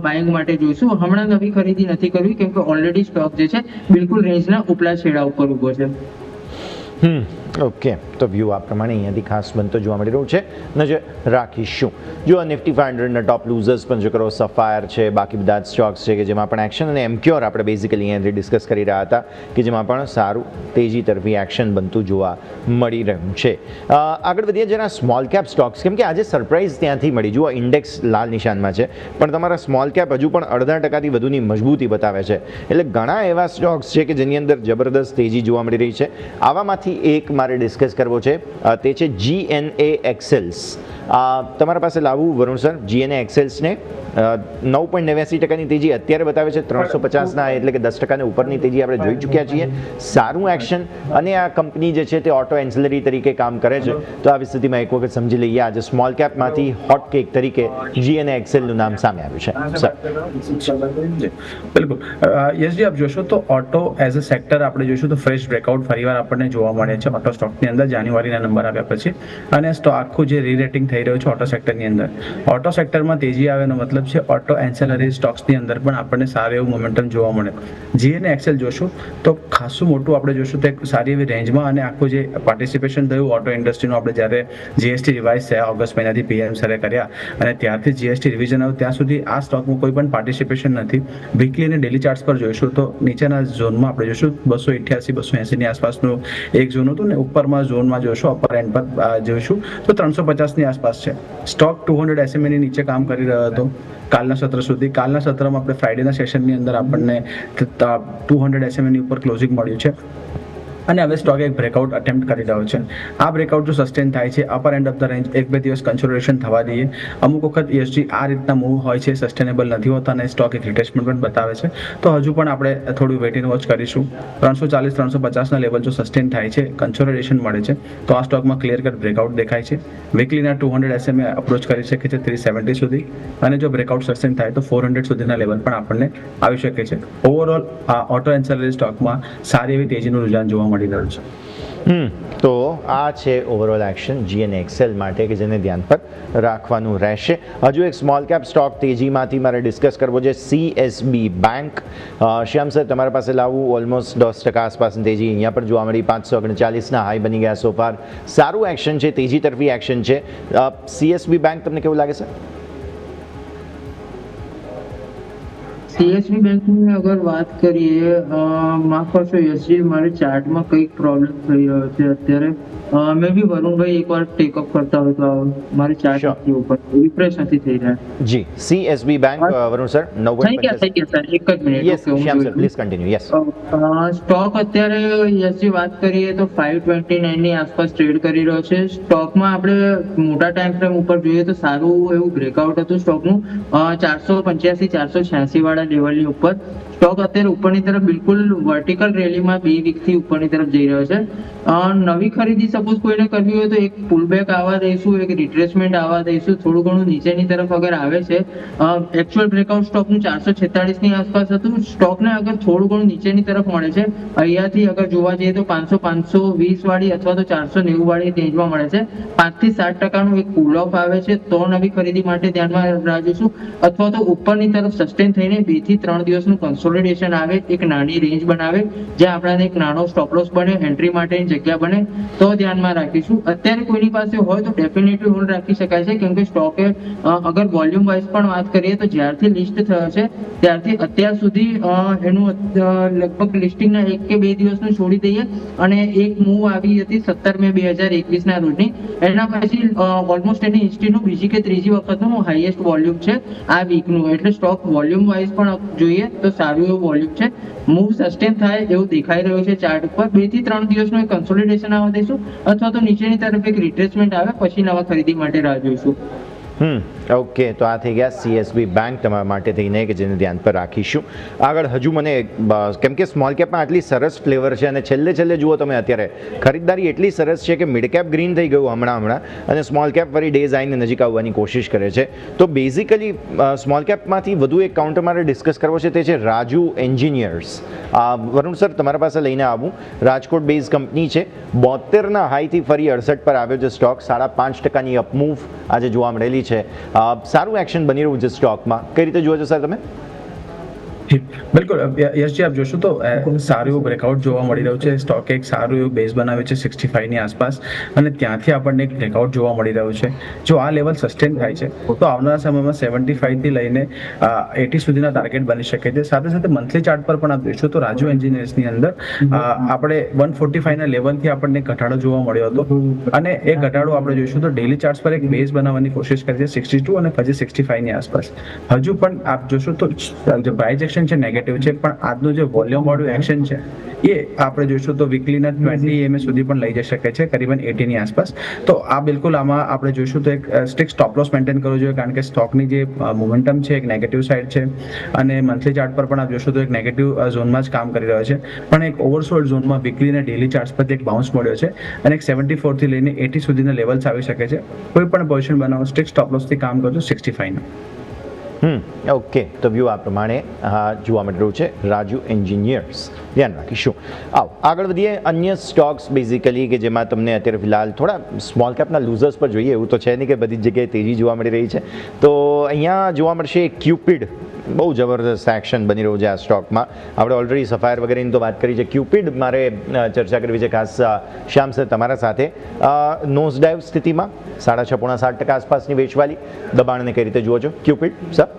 બાઇંગ માટે જોઈશું. હમણાં નવી ખરીદી નથી કરવી કેમ કે ઓલરેડી સ્ટોક જે છે બિલકુલ રેન્જના ઉપલા છેડા ઉપર ઊભો છે. ઓકે, તો વ્યૂ આ પ્રમાણે અહીંયાથી ખાસ બનતો જોવા મળી રહ્યું છે. નજર રાખીશું. જો નિફ્ટી 500ના ટોપ લૂઝર્સ પણ જો કરો સફાયર છે, બાકી બધા જ સ્ટોક્સ છે કે જેમાં પણ એક્શન અને એમક્યોર આપણે બેઝિકલી અહીંયાથી ડિસ્કસ કરી રહ્યા હતા કે જેમાં પણ સારું તેજી તરફી એક્શન બનતું જોવા મળી રહ્યું છે. આગળ વધીએ જેના સ્મોલ કેપ સ્ટોક્સ, કેમ કે આજે સરપ્રાઇઝ ત્યાંથી મળી. જુઓ ઇન્ડેક્સ લાલ નિશાનમાં છે પણ તમારા સ્મોલ કેપ હજુ પણ 0.5% વધુની મજબૂતી બતાવે છે. એટલે ઘણા એવા સ્ટોક્સ છે કે જેની અંદર જબરદસ્ત તેજી જોવા મળી રહી છે. આવામાંથી એક મારે ડિસ્કસ કરવો છે તે છે GNA એક્સેલ્સ. તમારા પાસે લાવવું વરુણ સર GNA એક્સેલ્સને 9.89% તેજી અત્યારે બતાવે છે. 350ના એટલે કે 10% ઉપરની તેજી આપણે જોઈ ચૂક્યા છીએ. સારું એક્શન અને આ કંપની જે છે તે ઓટો એન્સિલરી તરીકે કામ કરે છે. તો આવી સ્થિતિમાં એક વખત સમજી લઈએ આજે સ્મોલ કેપમાંથી હોટ કેક તરીકે GNA એક્સેલનું નામ સામે આવ્યું છે. સર બિલકુલ યસજી, આપ જોશો તો ઓટો એઝ અ સેક્ટર આપણે જોઈશું તો ફ્રેશ બ્રેકઆઉટ ફરીવાર આપણને જોવા મળે છે ઓટો સ્ટોકની અંદર જાન્યુઆરીના નંબર આવ્યા પછી. અને સ્ટોક આખું જે રીરેટિંગ થઈ રહ્યું છે ઓટો સેક્ટરની અંદર, ઓટો સેક્ટરમાં તેજી આવેનો મતલબ છે ઓટો એન્સેલરી સ્ટોક્સની અંદર પણ આપણને સારું એવું મોમેન્ટમ જોવા મળે. GNA એક્સેલ જોશું તો ખાસું મોટું આપણે જોશું તો એક સારી એવી રેન્જમાં અને આખું જે પાર્ટિસિપેશન થયું ઓટો ઇન્ડસ્ટ્રીનું આપણે જ્યારે GST રિવાઇઝ થયા ઓગસ્ટ મહિનાથી PM સરે કર્યા અને ત્યારથી GST રિવિઝન આવ્યું ત્યાં સુધી આ સ્ટોકમાં કોઈ પણ પાર્ટિસિપેશન નથી. વીકલી અને ડેલી ચાર્ટ્સ પર જોઈશું તો નીચેના ઝોનમાં આપણે જોઈશું 288-280 ની આસપાસનું એક ઝોન હતું ને ઉપરમાં ઝોનમાં જોઈશું અપર એન્ડ પર જોઈશું તો 350 ની આસપાસ છે. સ્ટોક 200 SMA ની નીચે કામ કરી રહ્યો હતો કાલના સત્ર સુધી. કાલના સત્રમાં આપણે ફ્રાઈડેના સેશનની અંદર આપણને 200 SMA ની ઉપર ક્લોઝિંગ મળ્યું છે અને હવે સ્ટોક એક બ્રેકઆઉટ અટેમ્પ્ટ કરી રહ્યો છે. આ બ્રેકઆઉટ જો સસ્ટેન થાય છે upper end of the range 1-2 દિવસ કન્સોલિડેશન થવા દઈએ. અમુક વખત ESG આ રીતના મૂવ હોય છે, સસ્ટેનેબલ નથી હોતા અને સ્ટોક એક રિટેચમેન્ટ પણ બતાવે છે. તો હજુ પણ આપણે થોડું વેઇટ એન્ડ વોચ કરીશું. 340-350ના લેવલ જો સસ્ટેન થાય છે, કન્સોલિડેશન મળે છે તો આ સ્ટોકમાં ક્લિયર કટ બ્રેકઆઉટ દેખાય છે. વીકલીના 200 SMA અપ્રોચ કરી શકે છે 370 સુધી અને જો બ્રેકઆઉટ સસ્ટેન થાય તો 400 સુધીના લેવલ પણ આપણને આવી શકે છે. ઓવરઓલ આ ઓટો એન્સેલરી સ્ટોકમાં સારી એવી તેજીનું રુઝાન જોવા મળી રહ્યું છે. તો આ છે ઓવરઓલ એક્શન GNA એક્સેલ માટે કે જેને ધ્યાન પર રાખવાનું રહેશે. હજુ એક સ્મોલ કેપ સ્ટોક તેજીમાંથી મારે ડિસ્કસ કરવો છે CSB બેંક. શ્યામ સર તમારા પાસે લાવવું ઓલમોસ્ટ 10% આસપાસની તેજી અહીંયા પણ જોવા મળી. 539ના હાઈ બની ગયા સોફાર. સારું એક્શન છે, તેજી તરફી એક્શન છે. CSB બેંક તમને કેવું લાગે છે? CSB બેંકની અગર વાત કરીએ, માફ કરશો યશજી, મારે ચાર્ટમાં કંઈક પ્રોબ્લેમ થઈ રહ્યો છે અત્યારે. મે બી વરુણભાઈ એકવાર ટેકઅપ કરતા હોય તો મારી ચાર્ટ નથી ઉપર રિફ્રેશ નથી થઈ રહ્યા. જી CSB બેંક વરુણ સર 9.50 થઈ ગયા સર. એક જ minute. Yes Shyam sir please continue. Yes stock અત્યારે યશજી વાત કરીએ તો 529 ની આસપાસ ટ્રેડ કરી રહ્યો છે. સ્ટોકમાં આપણે મોટા ટાઈમ ફ્રેમ ઉપર જોઈએ તો સારું એવું બ્રેકઆઉટ હતું સ્ટોકનું 485-486 વાળા લેવલની ઉપર. સ્ટોક અત્યારે ઉપરની તરફ બિલકુલ વર્ટિકલ રેલીમાં 2 વીકથી ઉપરની તરફ જઈ રહ્યો છે. નવી ખરીદી સપોઝ કોઈને કરવી હોય તો એક પુલબેક આવવા દઈશું, એક રિટ્રેસમેન્ટ આવવા દઈશું, થોડું ઘણું નીચેની તરફ અગર આવે છે. એકચ્યુઅલ બ્રેકઆઉટ સ્ટોકનું 446 ની આસપાસ હતું. સ્ટોકને અગર થોડું ઘણું નીચેની તરફ મળે છે અહીંયાથી અગર જોવા જઈએ તો 500-520 વાળી અથવા તો 490 વાળી રેન્જમાં મળે છે. 5 થી 7% એક પુલ ઓફ આવે છે તો નવી ખરીદી માટે ધ્યાનમાં રાખીશું અથવા તો ઉપરની તરફ સસ્ટેન થઈને 2 થી 3 દિવસનું કન્સોલ કન્સોલિડેશન આવે, એક નાની રેન્જ બનાવે જ્યાં આપણાને એક નાનો સ્ટોપ લોસ બને, એન્ટ્રી માટેની જગ્યા બને તો ધ્યાનમાં રાખીશું. અત્યારે કોઈની પાસે હોય તો ડેફિનેટલી હોલ્ડ રાખી શકાય છે, કેમ કે સ્ટોકે અગર વોલ્યુમ વાઇઝ પણ વાત કરીએ તો જ્યારથી લિસ્ટ થયો છે ત્યારથી અત્યાર સુધી એનું લગભગ લિસ્ટિંગના 1 કે 2 દિવસનું છોડી દઈએ અને એક મૂવ આવી હતી 17 મે 2021 ના રોજની. એના પછી ઓલમોસ્ટ એની હિસ્ટ્રીનું બીજી કે ત્રીજી વખતનું હાઈએસ્ટ વોલ્યુમ છે આ વીકનું. એટલે સ્ટોક વોલ્યુમ વાઇઝ પણ જોઈએ તો સારું એવું વોલ્યુમ છે. મૂવ સસ્ટેન થાય એવું દેખાઈ રહ્યું છે ચાર્ટ ઉપર. 2 થી 3 દિવસનું એક કન્સોલિડેશન આવવા દઈશું અથવા તો નીચેની તરફ એક રિટ્રેસમેન્ટ આવે પછી નવા ખરીદી માટે રાહ જોઈશું. ઓકે, તો આ થઈ ગયા CSB બેંક તમારા માટે થઈને કે જેને ધ્યાન પર રાખીશું. આગળ હજુ મને કેમ કે સ્મોલ કેપમાં આટલી સરસ ફ્લેવર છે અને છેલ્લે જુઓ તમે અત્યારે ખરીદદારી એટલી સરસ છે કે મિડ કેપ ગ્રીન થઈ ગયું હમણાં અને સ્મોલ કેપ ફરી ડેઝ આવીને નજીક આવવાની કોશિશ કરે છે. તો બેઝિકલી સ્મોલ કેપમાંથી વધુ એક કાઉન્ટર મારે ડિસ્કસ કરવો છે, તે છે રાજુ એન્જિનિયર્સ. વરુણ સર, તમારા પાસે લઈને આવું. રાજકોટ બેઝ કંપની છે, 72ના હાઈથી ફરી 68 પર આવ્યો છે સ્ટોક. 5.5%ની અપમૂવ આજે જોવા મળેલી છે. સારું એક્શન બની રહ્યું છે સ્ટોકમાં. કઈ રીતે જુઓ છો સર તમે? બિલકુલ યશજી, આપ જોશો તો સારું એવું બ્રેકઆઉટ જોવા મળી રહ્યું છે. સ્ટોકે એક સારું એવું બેઝ બનાવ્યું છે 65 ની આસપાસ અને ત્યાંથી આપણને એક બ્રેકઆઉટ જોવા મળી રહ્યું છે. જો આ લેવલ સસ્ટેન થાય છે તો આવનારા સમયમાં 75 થી લઈને 80 સુધીના ટાર્ગેટ બની શકે છે. સાથે સાથે મંથલી ચાર્ટ પર પણ આપ જોશો તો રાજુ એન્જિનિયર્સની અંદર આપણે 145 ના લેવલથી આપણને ઘટાડો જોવા મળ્યો હતો અને એ ઘટાડો આપણે જોઈશું તો ડેલી ચાર્ટ્સ પર એક બેઝ બનાવવાની કોશિશ કરી છે 62 અને પછી 65 ની આસપાસ. હજુ પણ આપ જોશો તો જે પ્રાઇસ એક્શન છે નેગેટિવ છે, પણ આજનું જે વોલ્યુમ વાળું એક્શન છે એ આપણે જોઈશું તો વીકલીના 20 EMA સુધી પણ લઈ જઈ શકે છે, કરીબન 80 ની આસપાસ. તો આ બિલકુલ આમાં આપણે જોઈશું તો એક સ્ટ્રિક્ટ સ્ટોપ લોસ મેન્ટેન કરવો જોઈએ, કારણ કે સ્ટોકની જે મોમેન્ટમ છે એક નેગેટિવ સાઇડ છે અને મંથલી ચાર્ટ પર પણ આપ જોશો તો એક નેગેટિવ ઝોનમાં જ કામ કરી રહ્યો છે, પણ એક ઓવરસોલ્ડ ઝોનમાં વીકલી અને ડેલી ચાર્ટ્સ પરથી એક બાઉન્સ મળ્યો છે અને એક 74 થી લઈને 80 સુધીના લેવલ્સ આવી શકે છે. કોઈ પણ પોઝિશન બનાવો સ્ટ્રિક્ટ સ્ટોપ લોસથી કામ કરજો 65 નું. ઓકે, તો વ્યૂ આ પ્રમાણે જોવા મળી રહ્યું છે રાજુ એન્જિનિયર્સ. ધ્યાન રાખીશું. આગળ વધીએ. અન્ય સ્ટોક્સ બેઝિકલી કે જેમાં તમને અત્યારે ફિલહાલ થોડા સ્મોલ કેપના લૂઝર્સ પર જોઈએ એવું તો છે નહીં કે બધી જ જગ્યાએ તેજી જોવા મળી રહી છે. તો અહીંયા જોવા મળશે ક્યુપિડ. બહુ જબરદસ્ત એક્શન બની રહ્યું છે આ સ્ટોકમાં. આપણે ઓલરેડી સફાયર વગેરેની તો વાત કરી છે. ક્યુપિડ મારે ચર્ચા કરવી છે ખાસ શ્યામ સર તમારા સાથે. નોઝ ડાઇવ સ્થિતિમાં 6.5-7% આસપાસની વેચવાલી. દબાણને કઈ રીતે જુઓ છો ક્યુપિડ સર?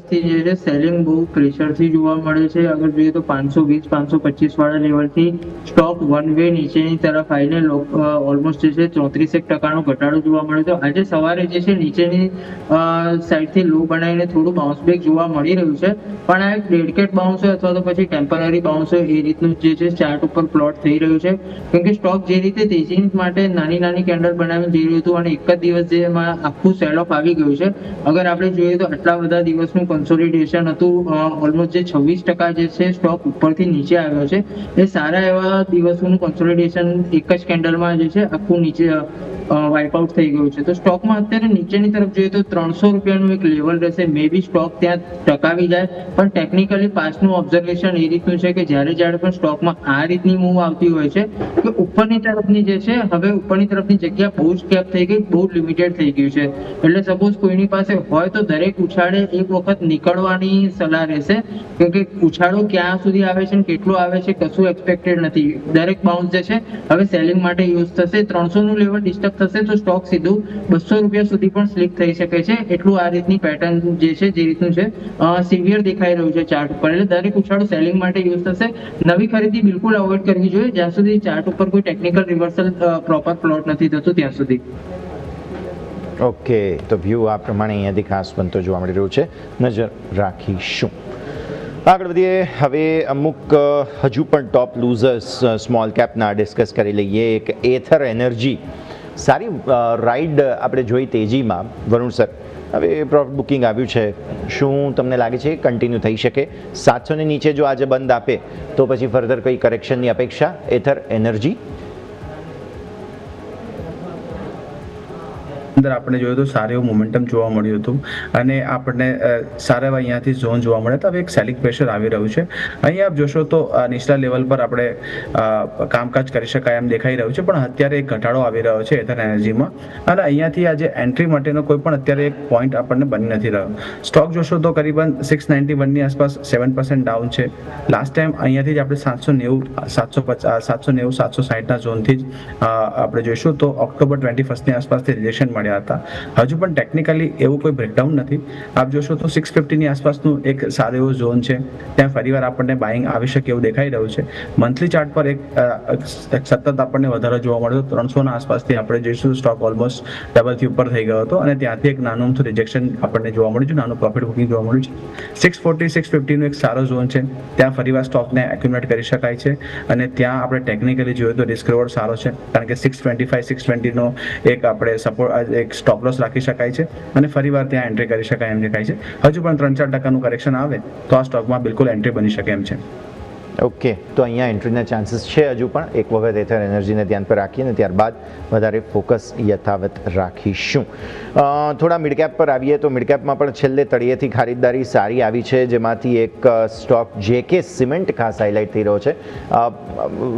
જે છે સેલિંગ બહુ પ્રેશરથી જોવા મળે છે. અગર જોઈએ તો 520-525 વાળા લેવલથી સ્ટોક વન વે નીચેની તરફ આવીને ઓલમોસ્ટ જે છે 34% ઘટાડો જોવા મળ્યો હતો. આજે સવારે જે છે નીચેની સાઈડથી લો બનાવીને થોડું બાઉન્સ બેક જોવા મળી રહ્યું છે, પણ આ એક ડેડ કેટ બાઉન્સ હોય અથવા તો પછી ટેમ્પરરી બાઉન્સ હોય એ રીતનું જે છે ચાર્ટ ઉપર પ્લોટ થઈ રહ્યું છે. કેમ કે સ્ટોક જે રીતે તેજી માટે નાની કેન્ડલ બનાવીને જઈ રહ્યું હતું અને એક જ દિવસ જેમાં આખું સેલ ઓફ આવી ગયું છે. અગર આપણે જોઈએ તો આટલા બધા દિવસનું કન્સોલિડેશન હતું, ઓલમોસ્ટ જે 26% જે છે સ્ટોક ઉપરથી નીચે આવ્યો છે. એ સારા એવા દિવસોનું કન્સોલિડેશન એક જ કેન્ડલમાં જે છે આખું નીચે વાઇપ આઉટ થઈ ગયું છે. તો સ્ટોકમાં અત્યારે નીચેની તરફ જોઈએ તો 300 રૂપિયાનું એક લેવલ રહેશે. મે બી સ્ટોક ત્યાં ટકાવી જાય, પણ ટેકનિકલી પાસ્ટનું ઓબ્ઝર્વેશન એ રીતનું છે કે જ્યારે પણ સ્ટોકમાં આ રીતની મૂવ આવતી હોય છે કે ઉપરની તરફની જે છે હવે ઉપરની તરફની જગ્યા બહુ જ કેપ થઈ ગઈ, બહુ લિમિટેડ થઈ ગયું છે. એટલે સપોઝ કોઈની પાસે હોય તો દરેક ઉછાળે એક વખત નીકળવાની સલાહ રહેશે, કેમ કે ઉછાળો ક્યાં સુધી આવે છે કેટલું આવે છે કશું એક્સપેક્ટેડ નથી. દરેક બાઉન્સ જે છે હવે સેલિંગ માટે યુઝ થશે. 300 નું લેવલ ડિસ્ટર્બ થશે તો સ્ટોક સીધું 200 રૂપિયા સુધી પણ સ્લીપ થઈ શકે છે. એટલું આ રીતની પેટર્ન જે છે જે રીતનું છે સિવિયર દેખાઈ રહ્યું છે ચાર્ટ ઉપર. એટલે દરેક ઉછાળો સેલિંગ માટે યુઝ થશે. નવી ખરીદી બિલકુલ અવોઇડ કરવી જોઈએ જ્યાં સુધી ચાર્ટ ઉપર કોઈ ટેકનિકલ રિવર્સલ પ્રોપર પ્લોટ નથી થતું ત્યાં સુધી. ઓકે, તો વ્યૂ આ પ્રમાણે અહીંયાથી ખાસ બનતો જોવા મળી રહ્યું છે. નજર રાખીશું. આગળ વધીએ. હવે અમુક હજુ પણ ટોપ લૂઝર્સ સ્મોલ કેપના ડિસ્કસ કરી લઈએ. એક એથર એનર્જી સારી રાઇડ આપણે જોઈ તેજીમાં. વરુણ સર, હવે પ્રોફિટ બુકિંગ આવ્યું છે, શું તમને લાગે છે કન્ટિન્યુ થઈ શકે? 700 ની નીચે જો આજે બંધ આપે તો પછી ફર્ધર કઈ કરેક્શનની અપેક્ષા એથર એનર્જી? અંદર આપણે જોયું તો સારું એવું મોમેન્ટમ જોવા મળ્યું હતું અને આપણને સારા એવા અહીંયાથી ઝોન જોવા મળે તો હવે એક સેલિંગ પ્રેશર આવી રહ્યું છે. અહીંયા આપ જોશો તો નીચલા લેવલ પર આપણે કામકાજ કરી શકાય એમ દેખાઈ રહ્યું છે, પણ અત્યારે એક ઘટાડો આવી રહ્યો છે એથર એનર્જીમાં અને અહીંયાથી આજે એન્ટ્રી માટેનો કોઈ પણ અત્યારે એક પોઈન્ટ આપણને બની નથી રહ્યો. સ્ટોક જોશો તો કરીબન 691 ની આસપાસ 7% ડાઉન છે. લાસ્ટ ટાઈમ અહીંયાથી જ આપણે 790 760 ના ઝોનથી જ આપણે જોઈશું તો ઓક્ટોબર 21 ની આસપાસથી રિજેક્શન મળ્યા હતા. હજુ પણ ટેકનિકલી એવું કોઈ બ્રેકડાઉન નથી. આપ જોશો તો 650 ની આસપાસનું એક સારો એવો ઝોન છે, ત્યાં ફરીવાર આપણને બાઇંગ આવી શકે એવું દેખાઈ રહ્યું છે. મંથલી ચાર્ટ પર એક સતત આપણને વધારો જોવા મળ્યો. 300 ના આસપાસથી આપણે જોઈશું સ્ટોક ઓલમોસ્ટ ડબલથી ઉપર થઈ ગયો હતો અને ત્યાંથી એક નાનું અમથું રિજેક્શન આપણને જોવા મળ્યું છે, નાનું પ્રોફિટ બુકિંગ જોવા મળ્યું છે. 640 650 નો એક સારો ઝોન છે, ત્યાં ફરીવાર સ્ટોકને એક્યુમ્યુલેટ કરી શકાય છે અને ત્યાં આપણે ટેકનિકલી જોઈએ તો રિસ્ક રિવોર્ડ સારો છે, કારણ કે 625 620 નો એક આપણે સપોર્ટ એક સ્ટોપ લોસ રાખી શકાય છે અને ફરીવાર ત્યાં એન્ટ્રી કરી શકાય એમ દેખાય છે. હજુ પણ 3-4% કરેક્શન આવે તો આ સ્ટોકમાં બિલકુલ એન્ટ્રી બની શકે એમ છે. ઓકે, તો અહીંયા એન્ટ્રીના ચાન્સીસ છે હજુ પણ. એક વખત એથર એનર્જીને ધ્યાન પર રાખીને ત્યારબાદ વધારે ફોકસ યથાવત રાખીશું. થોડા મિડકેપ પર આવીએ તો મિડકેપમાં પણ છેલ્લે તળિયેથી ખરીદદારી સારી આવી છે, જેમાંથી એક સ્ટોક જેકે સિમેન્ટ ખાસ હાઇલાઇટ થઈ રહ્યો છે.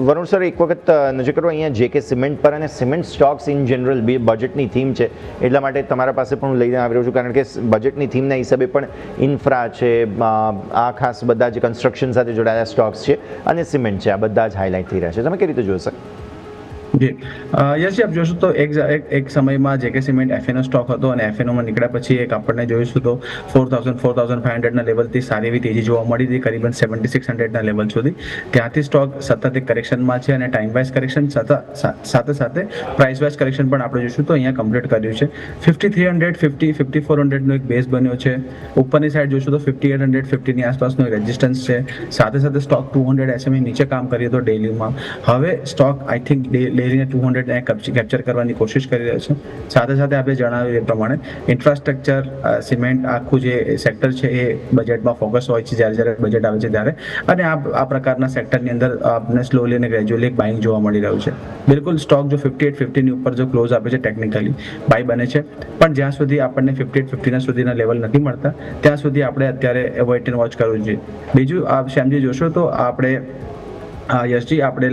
વરુણ સર, એક વખત નજર કરો અહીંયા જેકે સિમેન્ટ પર, અને સિમેન્ટ સ્ટોક્સ ઇન જનરલ બજેટની થીમ છે એટલા માટે તમારા પાસે પણ હું લઈને આવી રહ્યો છું, કારણ કે બજેટની થીમના હિસાબે પણ ઇન્ફ્રા છે, આ ખાસ બધા જે કન્સ્ટ્રક્શન સાથે જોડાયેલા સ્ટોક્સ છે અને સિમેન્ટ છે, આ બધા જ હાઇલાઇટ થઈ રહ્યા છે. તમે કેવી રીતે જોશો? જી યશજી, આપ જોશો તો એક સમયમાં જેકે સિમેન્ટ એફએનઓ સ્ટોક હતો અને એફએનઓમાં નીકળ્યા પછી એક આપણને જોઈશું તો 4,500 ના લેવલથી સારી એવી તેજી જોવા મળી હતી, કરીબન 7,600 ના લેવલ સુધી. ત્યાંથી સ્ટોક સતત એક કરેક્શનમાં છે અને ટાઈમ વાઇઝ કરેક્શન સાથે સાથે પ્રાઇસ વાઇઝ કરેક્શન પણ આપણે જોઈશું તો અહીંયા કમ્પ્લીટ કર્યું છે. 5,350 5,400 નો એક બેઝ બન્યો છે. ઉપરની સાઈડ જોઈશું તો 5,850 ની આસપાસનો એક રેઝિસ્ટન્સ છે. સાથે સાથે સ્ટોક 200 SMA નીચે કામ કરીએ તો ડેલીમાં. હવે સ્ટોક આઈ થિંક ડેલીને 200 કેપ્ચર કરવાની કોશિશ કરી રહ્યો છે. સાથે સાથે આપણે જણાવ્યું એ પ્રમાણે ઇન્ફ્રાસ્ટ્રક્ચર, સિમેન્ટ આખું જે સેક્ટર છે એ બજેટમાં ફોકસ હોય છે જ્યારે બજેટ આવે છે ત્યારે, અને આ પ્રકારના સેક્ટરની અંદર આપણે સ્લોલી અને ગ્રેજ્યુઅલી એક બાઇંગ જોવા મળી રહ્યું છે. બિલકુલ સ્ટોક જો 5850 ની ઉપર જો ક્લોઝ આપે છે ટેકનિકલી બાય બને છે, પણ જ્યાં સુધી આપણને 5850 સુધીના લેવલ નથી મળતા ત્યાં સુધી આપણે અત્યારે વેઇટ એન્ડ વોચ કરવું જોઈએ. બીજું શ્યામજી જોશો તો આપણે યશજી, આપણે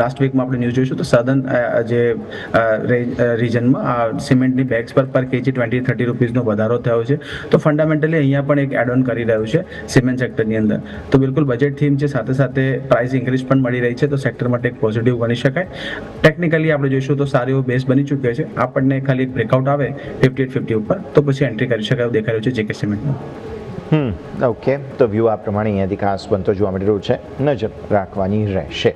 લાસ્ટ વીકમાં આપણે ન્યૂઝ જોઈશું તો સદર્ન જે રીજનમાં સિમેન્ટની બેગ્સ પર કેજી 20-30 રૂપીઝનો વધારો થયો છે. તો ફંડામેન્ટલી અહીંયા પણ એક એડ ઓન કરી રહ્યું છે સિમેન્ટ સેક્ટરની અંદર. તો બિલકુલ બજેટ થીમ છે, સાથે સાથે પ્રાઇસ ઇન્ક્રીઝ પણ મળી રહી છે, તો સેક્ટર માટે એક પોઝિટિવ બની શકાય. ટેકનિકલી આપણે જોઈશું તો સારો એવો બેઝ બની ચૂક્યો છે. આપણને ખાલી બ્રેકઆઉટ આવે 5850 ઉપર તો પછી એન્ટ્રી કરી શકાય એવું દેખાઈ રહ્યું છે જેકે સિમેન્ટમાં. ઓકે, તો વ્યૂ આ પ્રમાણે અહીંયાથી ખાસ બનતો જોવા મળી રહ્યું છે, નજર રાખવાની રહેશે.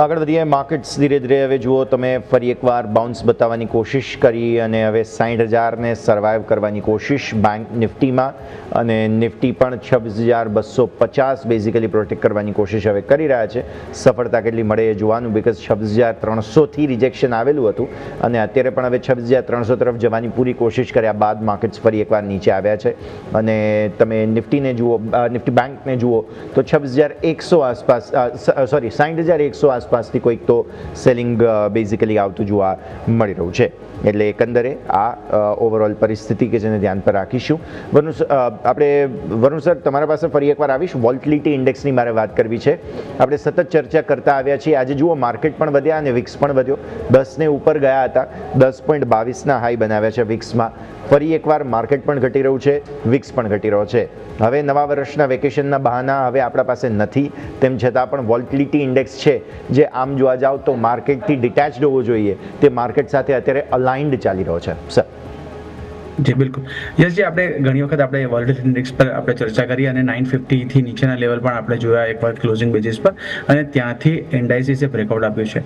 આગળ વધીએ. માર્કેટ્સ ધીરે ધીરે હવે જુઓ તમે ફરી એકવાર બાઉન્સ બતાવવાની કોશિશ કરી અને હવે 60,000ને સર્વાઈવ કરવાની કોશિશ બેંક નિફ્ટીમાં, અને નિફ્ટી પણ 26,250 બેઝિકલી પ્રોટેક્ટ કરવાની કોશિશ હવે કરી રહ્યા છે. સફળતા કેટલી મળે એ જોવાનું, બિકોઝ 26,300થી રિજેક્શન આવેલું હતું અને અત્યારે પણ હવે 26,300 તરફ જવાની પૂરી કોશિશ કર્યા બાદ માર્કેટ્સ ફરી એકવાર નીચે આવ્યા છે. અને તમે નિફ્ટીને જુઓ, નિફ્ટી બેંકને જુઓ તો 26,100 આસપાસ, સોરી 60,100 આસપાસથી કોઈક તો સેલિંગ બેઝિકલી આવતું જોવા મળી રહ્યું છે. એટલે એકંદરે આ ઓવરઓલ પરિસ્થિતિ કે જેને ધ્યાન પર રાખીશું. વરુણ સર, તમારા પાસે ફરી એકવાર આવીશ. વોલ્ટિલિટી ઇન્ડેક્સની મારે વાત કરવી છે. આપણે સતત ચર્ચા કરતા આવ્યા છીએ. આજે જુઓ માર્કેટ પણ વધ્યા અને વિક્સ પણ વધ્યો. 10ને ઉપર ગયા હતા, 10.22ના હાઈ બનાવ્યા છે વિક્સમાં. ફરી એકવાર માર્કેટ પણ ઘટી રહ્યું છે, વિક્સ પણ ઘટી રહ્યો છે. હવે નવા વર્ષના વેકેશનના બહાના હવે આપણા પાસે નથી, તેમ છતાં પણ વોલ્ટિલિટી ઇન્ડેક્સ છે જે આમ જોવા જાવ તો માર્કેટથી ડિટેચ્ડ હોવો જોઈએ, તે માર્કેટ સાથે અત્યારે અલાઇન્ડ ચાલી રહ્યો છે. સર જી બિલકુલ યશજી, આપણે ઘણી વખત આપણે વોલેટિલિટી ઇન્ડેક્સ પર આપણે ચર્ચા કરી અને 950 થી નીચેના લેવલ પણ આપણે જોયા એક વખત ક્લોઝિંગ બેઝિસ પર, અને ત્યાંથી ઇન્ડાઇસીસે બ્રેકઆઉટ આપ્યું છે.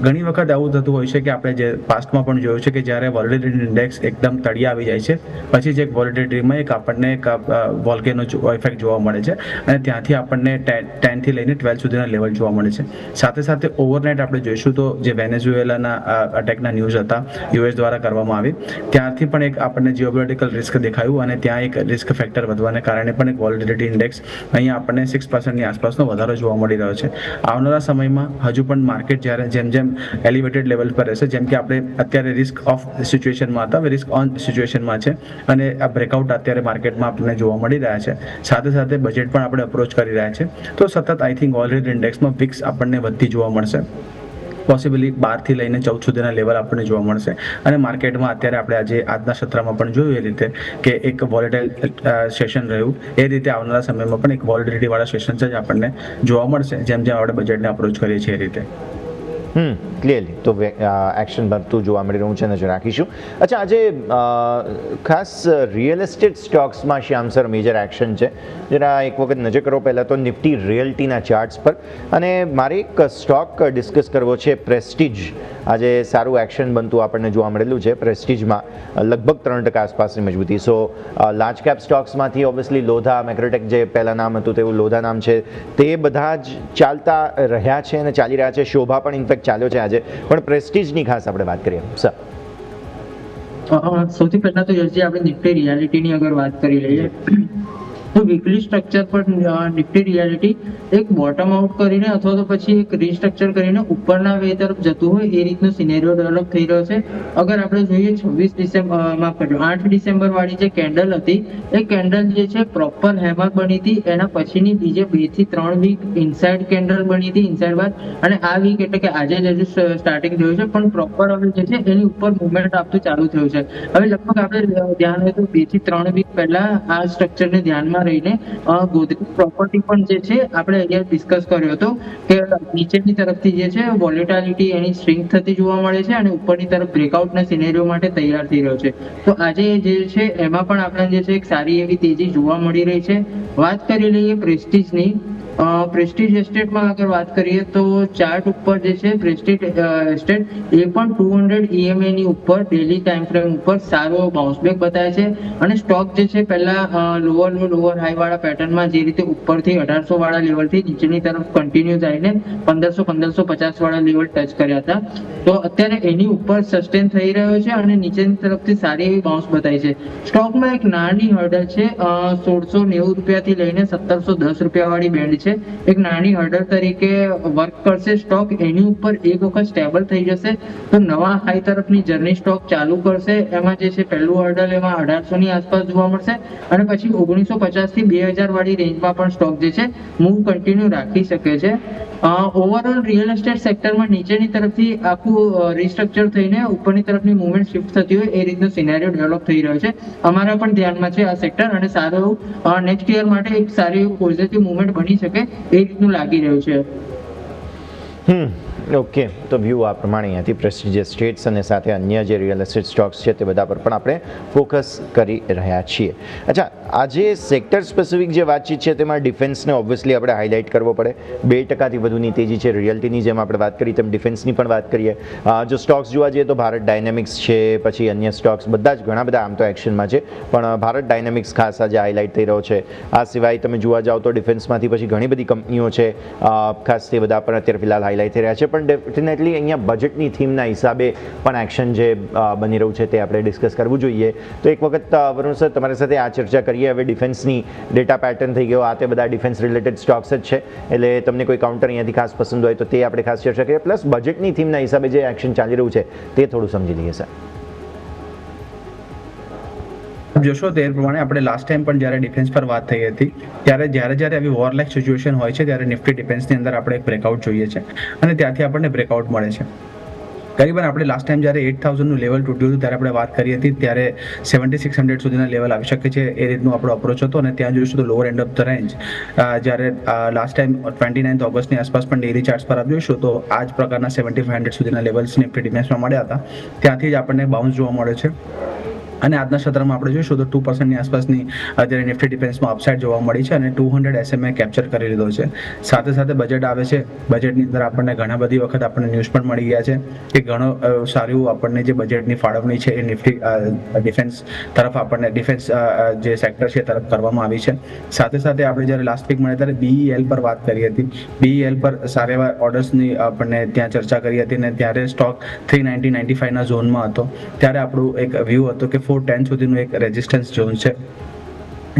ઘણી વખત આવું થતું હોય છે કે આપણે જે પાસ્ટમાં પણ જોયું છે કે જ્યારે વોલેટિલિટી ઇન્ડેક્સ એકદમ તળિયે આવી જાય છે પછી જ એક વોલેટિલિટીમાં એક આપણને એક વોલ્કેનો ઇફેક્ટ જોવા મળે છે અને ત્યાંથી આપણને 10 થી લઈને 12 સુધીના લેવલ જોવા મળે છે. સાથે સાથે ઓવરનાઇટ આપણે જોઈશું તો જે વેનેઝુએલાના અટેકના ન્યૂઝ હતા યુએસ દ્વારા કરવામાં આવી, ત્યારથી પણ એક આપણને જીઓપોલિટિકલ રિસ્ક દેખાયું અને ત્યાં એક રિસ્ક ફેક્ટર વધવાને કારણે પણ એક વોલેટિલિટી ઇન્ડેક્સ અહીંયા આપણને 6%ની આસપાસનો વધારો જોવા મળી રહ્યો છે. આવનારા સમયમાં હજુ પણ માર્કેટ જ્યારે જેમ જેમ એલિવેટેડ લેવલ પર રહેશે, જેમ કે આપણે અત્યારે રિસ્ક ઓફ સિચ્યુએશનમાં હતા, હવે રિસ્ક ઓન સિચ્યુએશનમાં છે અને આ બ્રેકઆઉટ અત્યારે માર્કેટમાં આપણને જોવા મળી રહ્યા છે. સાથે સાથે બજેટ પણ આપણે અપ્રોચ કરી રહ્યા છે. તો સતત આઈ થિંક વોલેટિલિટી ઇન્ડેક્સમાં વિક્સ આપણને વધતી જોવા મળશે. પોસિબલી 12 થી લઈને 14 સુધીના લેવલ આપણને જોવા મળશે અને માર્કેટમાં અત્યારે આપણે આજના સત્રમાં પણ જોયું એ રીતે કે એક વોલેટાઇલ સેશન રહ્યું, એ રીતે આવનારા સમયમાં પણ એક વોલેટિલિટી વાળા સેશન જ આપણને જોવા મળશે, જેમ જેમ આપણે બજેટને અપ્રોચ કરીએ છીએ એ રીતે. ક્લિયરલી તો એક્શન બનતું જોવા મળી રહ્યું છે, નજર રાખીશું. અચ્છા, આજે ખાસ રિયલ એસ્ટેટ સ્ટોક્સમાં શ્યામ સર મેજર એક્શન છે. જરા એક વખત નજર કરો પહેલાં તો નિફ્ટી રિયલ્ટીના ચાર્ટ્સ પર, અને મારે એક સ્ટોક ડિસ્કસ કરવો છે, પ્રેસ્ટીજ. આજે સારું એક્શન બનતું આપણને જોવા મળેલું છે. પ્રેસ્ટીજમાં લગભગ 3% આસપાસની મજબૂતી. સો large cap સ્ટોક્સમાંથી obviously Lodha, Macrotech જે પહેલાં નામ હતું તેવું લોધા નામ છે, તે બધા જ ચાલતા રહ્યા છે અને ચાલી રહ્યા છે. શોભા પણ ઇનફેક્ટ ચાલ્યો છે આજે, પણ પ્રેસ્ટીજની ખાસ આપણે વાત કરીએ સર. સૌથી પહેલા તો યશજી આપણે નિફ્ટી રિયાલિટીની અગર વાત કરી લઈએ તો વીકલી સ્ટ્રક્ચર પર નિફ્ટી રિયાલિટી એક બોટમ આઉટ કરીને અથવા તો પછી એક રીસ્ટ્રક્ચર કરીને ઉપરના વે તરફ જતું હોય એ રીતનો સિનેરિયો ડેવલપ થઈ રહ્યો છે. અગર આપણે જોઈએ 26 ડિસેમ્બર 8 ડિસેમ્બર વાળી જે કેન્ડલ હતી, એ કેન્ડલ જે છે પ્રોપર હેમર બની હતી. એના પછીની બીજે 2 થી 3 વીક ઇનસાઇડ કેન્ડલ બની હતી, ઇનસાઇડ બાદ, અને આ વીક એટલે કે આજે જ હજુ સ્ટાર્ટિંગ થયું છે, પણ પ્રોપર હવે જે છે એની ઉપર મુવમેન્ટ આપતું ચાલુ થયું છે. હવે લગભગ આપણે ધ્યાન હોય તો 2 થી 3 વીક પહેલા આ સ્ટ્રક્ચરને ધ્યાનમાં રહીને ગોદરેજ પ્રોપર્ટી પણ જે છે આપણે અહીંયા ડિસ્કસ કર્યો હતો કે નીચેની તરફથી જે છે વોલેટિલિટી એની સ્ટ્રિંગ થતી જોવા મળે છે અને ઉપરની તરફ બ્રેકઆઉટના સિનેરિયો માટે તૈયાર થઈ રહ્યો છે. તો આજે જે છે એમાં પણ આપણે જે છે એક સારી એવી તેજી જોવા મળી રહી છે. વાત કરી લઈએ પ્રેસ્ટીજની. પ્રેસ્ટીજ એસ્ટેટમાં અગર વાત કરીએ તો ચાર્ટ ઉપર જે છે પ્રેસ્ટીજ એસ્ટેટ એ પણ 200 EMA ની ઉપર ડેલી ટાઈમ ફ્રેમ ઉપર સારો બાઉન્સ બેક બતાવે છે અને સ્ટોક જે છે પહેલા લોઅર લો લોઅર હાઈ વાળા પેટર્નમાં જે રીતે ઉપરથી 1800 વાળા લેવલથી નીચેની તરફ કન્ટિન્યુ જઈને 1550 વાળા લેવલ ટચ કર્યા હતા. તો અત્યારે એની ઉપર સસ્ટેન થઈ રહ્યો છે અને નીચેની તરફથી સારી એવી બાઉન્સ બતાવી છે. સ્ટોકમાં એક નાની હર્ડલ છે, 1690 રૂપિયાથી લઈને 1710 રૂપિયા વાળી બેન્ડ છે. એક નાની હર્ડલ તરીકે વર્ક કરશે સ્ટોક. એની ઉપર એક વખત સ્ટેબલ થઈ જશે તો નવા હાઈ તરફની જર્ની સ્ટોક ચાલુ કરશે. એમાં જે છે પહેલું હર્ડલ એમાં 1800 ની આસપાસ જોવા મળશે અને પછી 1950 થી 2000 વાળી રેન્જમાં પણ સ્ટોક જે છે મૂવ કન્ટિન્યુ રાખી શકે છે. ઓવરઓલ રિયલ એસ્ટેટ સેક્ટરમાં નીચેની તરફથી આખું રિસ્ટ્રક્ચર થઈને ઉપરની તરફની મુવમેન્ટ શિફ્ટ થતી હોય એ રીતનો સિનેરિયો ડેવલપ થઈ રહ્યો છે. અમારા પણ ધ્યાનમાં છે આ સેક્ટર અને સારું એવું નેક્સ્ટ યર માટે એક સારી એવું પોઝિટિવ મુવમેન્ટ બની શકે એ રીતનું લાગી રહ્યું છે. ઓકે, તો વ્યૂ આ પ્રમાણે અહીંયાથી પ્રેસ્ટીજ એસ્ટેટ્સ અને સાથે અન્ય જે રિયલ એસ્ટેટ સ્ટોક્સ છે તે બધા પર પણ આપણે ફોકસ કરી રહ્યા છીએ. અચ્છા, આજે સેક્ટર સ્પેસિફિક જે વાતચીત છે તેમાં ડિફેન્સને ઓબ્વિયસલી આપણે હાઇલાઇટ કરવો પડે. 2%થી વધુની તેજી છે રિયલ્ટીની, જેમ આપણે વાત કરી તેમ ડિફેન્સની પણ વાત કરીએ. જો સ્ટોક્સ જોવા જઈએ તો ભારત ડાયનેમિક્સ છે, પછી અન્ય સ્ટોક્સ બધા જ ઘણા બધા આમ તો એક્શનમાં છે, પણ ભારત ડાયનેમિક્સ ખાસ આજે હાઇલાઇટ થઈ રહ્યો છે. આ સિવાય તમે જોવા જાઓ તો ડિફેન્સમાંથી પછી ઘણી બધી કંપનીઓ છે, ખાસ તે બધા પણ અત્યારે ફિલહાલ હાઇલાઇટ થઈ રહ્યા છે. પણ ડેફિનેટલી અહીંયા બજેટની થીમના હિસાબે પણ એક્શન જે બની રહ્યું છે તે આપણે ડિસ્કસ કરવું જોઈએ. તો એક વખત વરુણ સર તમારી સાથે આ ચર્ચા કરીએ. હવે ડિફેન્સની ડેટા પેટર્ન થઈ ગયો, આ તે બધા ડિફેન્સ રિલેટેડ સ્ટોક્સ જ છે, એટલે તમને કોઈ કાઉન્ટર અહીંયાથી ખાસ પસંદ હોય તો તે આપણે ખાસ ચર્ચા કરીએ. પ્લસ બજેટની થીમના હિસાબે જે એક્શન ચાલી રહ્યું છે તે થોડું સમજી લઈએ સર. જોશો તે પ્રમાણે આપણે લાસ્ટ ટાઈમ પણ જ્યારે ડિફેન્સ પર વાત થઈ હતી ત્યારે જ્યારે આવી વોરલાઇક સિચ્યુએશન હોય છે ત્યારે નિફ્ટી ડિફેન્સની અંદર આપણે એક બ્રેકઆઉટ જોઈએ છે અને ત્યાંથી આપણને બ્રેકઆઉટ મળે છે. કરીબન આપણે લાસ્ટ ટાઈમ જ્યારે 8000નું લેવલ તૂટ્યું હતું ત્યારે આપણે વાત કરી હતી ત્યારે 7600 સુધીના લેવલ આવી શકે છે એ રીતનું આપણો અપ્રોચ હતો અને ત્યાં જોઈશું તો lower end of the range જ્યારે લાસ્ટ ટાઈમ 29 ઓગસ્ટની આસપાસ પણ ડેલી ચાર્ટ્સ પર આપણે જોઈશું તો આ જ પ્રકારના 7500 સુધીના લેવલ્સ નિફ્ટી ડિફેન્સમાં મળ્યા હતા. ત્યાંથી જ આપણને બાઉન્સ જોવા મળે છે અને આજના સત્રમાં આપણે જોઈશું તો 2%ની આસપાસની અત્યારે નિફ્ટી ડિફેન્સમાં અપસાઇડ જોવા મળી છે અને 200 SMA કેપ્ચર કરી લીધો છે. સાથે સાથે બજેટ આવે છે, બજેટની અંદર આપણને ઘણા બધી વખત આપણને ન્યૂઝ પણ મળી ગયા છે કે ઘણો સારું આપણને જે બજેટની ફાળવણી છે એ નિફ્ટી ડિફેન્સ તરફ આપણને ડિફેન્સ જે સેક્ટર છે તરફ કરવામાં આવી છે. સાથે સાથે આપણે જ્યારે લાસ્ટ વીક મળ્યા ત્યારે BEL પર વાત કરી હતી. BEL પર સારા એવા ઓર્ડર્સની આપણને ત્યાં ચર્ચા કરી હતી અને ત્યારે સ્ટોક 390-95 ના ઝોનમાં હતો. ત્યારે આપણું એક વ્યૂ હતો કે 410 સુધીનું એક રેઝિસ્ટન્સ ઝોન છે.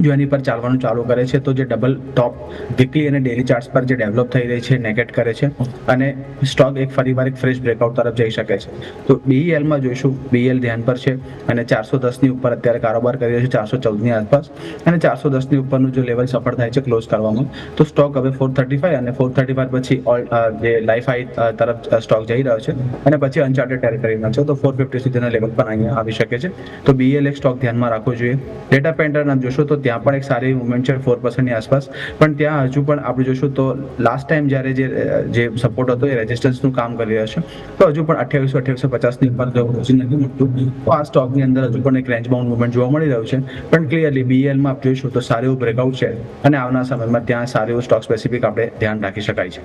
જો એની પર ચાલવાનું ચાલુ કરે છે તો જે ડબલ ટોપ વીકલી અને ડેલી ચાર્ટ્સ પર જે ડેવલપ થઈ રહી છે નેગેટ કરે છે અને સ્ટોક એક ફરીવાર એક ફ્રેશ બ્રેકઆઉટ તરફ જઈ શકે છે. તો બીઈએલમાં જોઈશું, બીઈએલ ધ્યાન પર છે અને 410ની ઉપર અત્યારે કારોબાર કરી રહ્યો છે, 414ની આસપાસ, અને 410ની ઉપરનું જો લેવલ સફળ થાય છે ક્લોઝ કરવામાં તો સ્ટોક હવે 435 અને 435 પછી જે લાઈફ હાઈ તરફ સ્ટોક જઈ રહ્યો છે અને પછી અનચાર્ટેડ ટેરિટરીમાં છે તો 450 સુધીના લેવલ પણ અહીંયા આવી શકે છે. તો બીઈએલ એક સ્ટોક ધ્યાનમાં રાખવો જોઈએ. ડેટા પેટર્ન જોશો તો ત્યાં પણ એક સારી મુવમેન્ટ છે 4%ની આસપાસ, પણ ત્યાં હજુ પણ આપણે જોશું તો લાસ્ટ ટાઈમ જ્યારે જે સપોર્ટ હતો એ રેઝિસ્ટન્સનું કામ કરી રહ્યો છે તો હજુ પણ 2850ની ઉપર પહોંચી નથી મળતું. તો આ સ્ટોકની અંદર હજુ પણ એક રેન્જ બાઉન્ડ મુવમેન્ટ જોવા મળી રહ્યું છે, પણ ક્લિયરલી બીએલમાં આપણે જોઈશું તો સારું એવું બ્રેકઆઉટ છે અને આવનાર સમયમાં ત્યાં સારું એવું સ્ટોક સ્પેસિફિક આપણે ધ્યાન રાખી શકાય છે.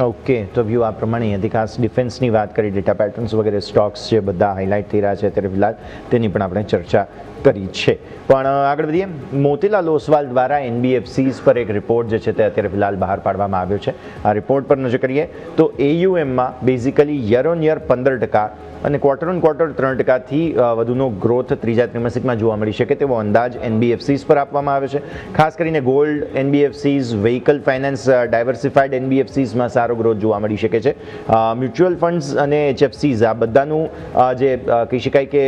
ઓકે, તો વ્યૂ આ પ્રમાણે અહીંયાથી ખાસ ડિફેન્સની વાત કરી, ડેટા પેટર્ન્સ વગેરે સ્ટોક્સ જે બધા હાઇલાઇટ થઈ રહ્યા છે અત્યારે ફિલહાલ તેની પણ આપણે ચર્ચા કરી છે. પણ આગળ વધીએ, મોતીલાલ ઓસવાલ દ્વારા એનબીએફસીઝ પર એક રિપોર્ટ જે છે તે અત્યારે ફિલહાલ બહાર પાડવામાં આવ્યો છે. આ રિપોર્ટ પર નજર કરીએ તો એયુએમમાં બેઝિકલી યર ઓન યર 15% અને ક્વાર્ટર ઓન ક્વાર્ટર 3%થી વધુનો ગ્રોથ ત્રીજા ત્રિમાસિકમાં જોવા મળી શકે તેવો અંદાજ એનબીએફસીઝ પર આપવામાં આવ્યો છે. ખાસ કરીને ગોલ્ડ એનબીએફસીઝ, વેહિકલ ફાઇનાન્સ, ડાયવર્સિફાઈડ એનબીએફસીઝમાં સારો ગ્રોથ જોવા મળી શકે છે. મ્યુચ્યુઅલ ફંડ્સ અને એચએફસીઝ આ બધાનું જે કહી શકાય કે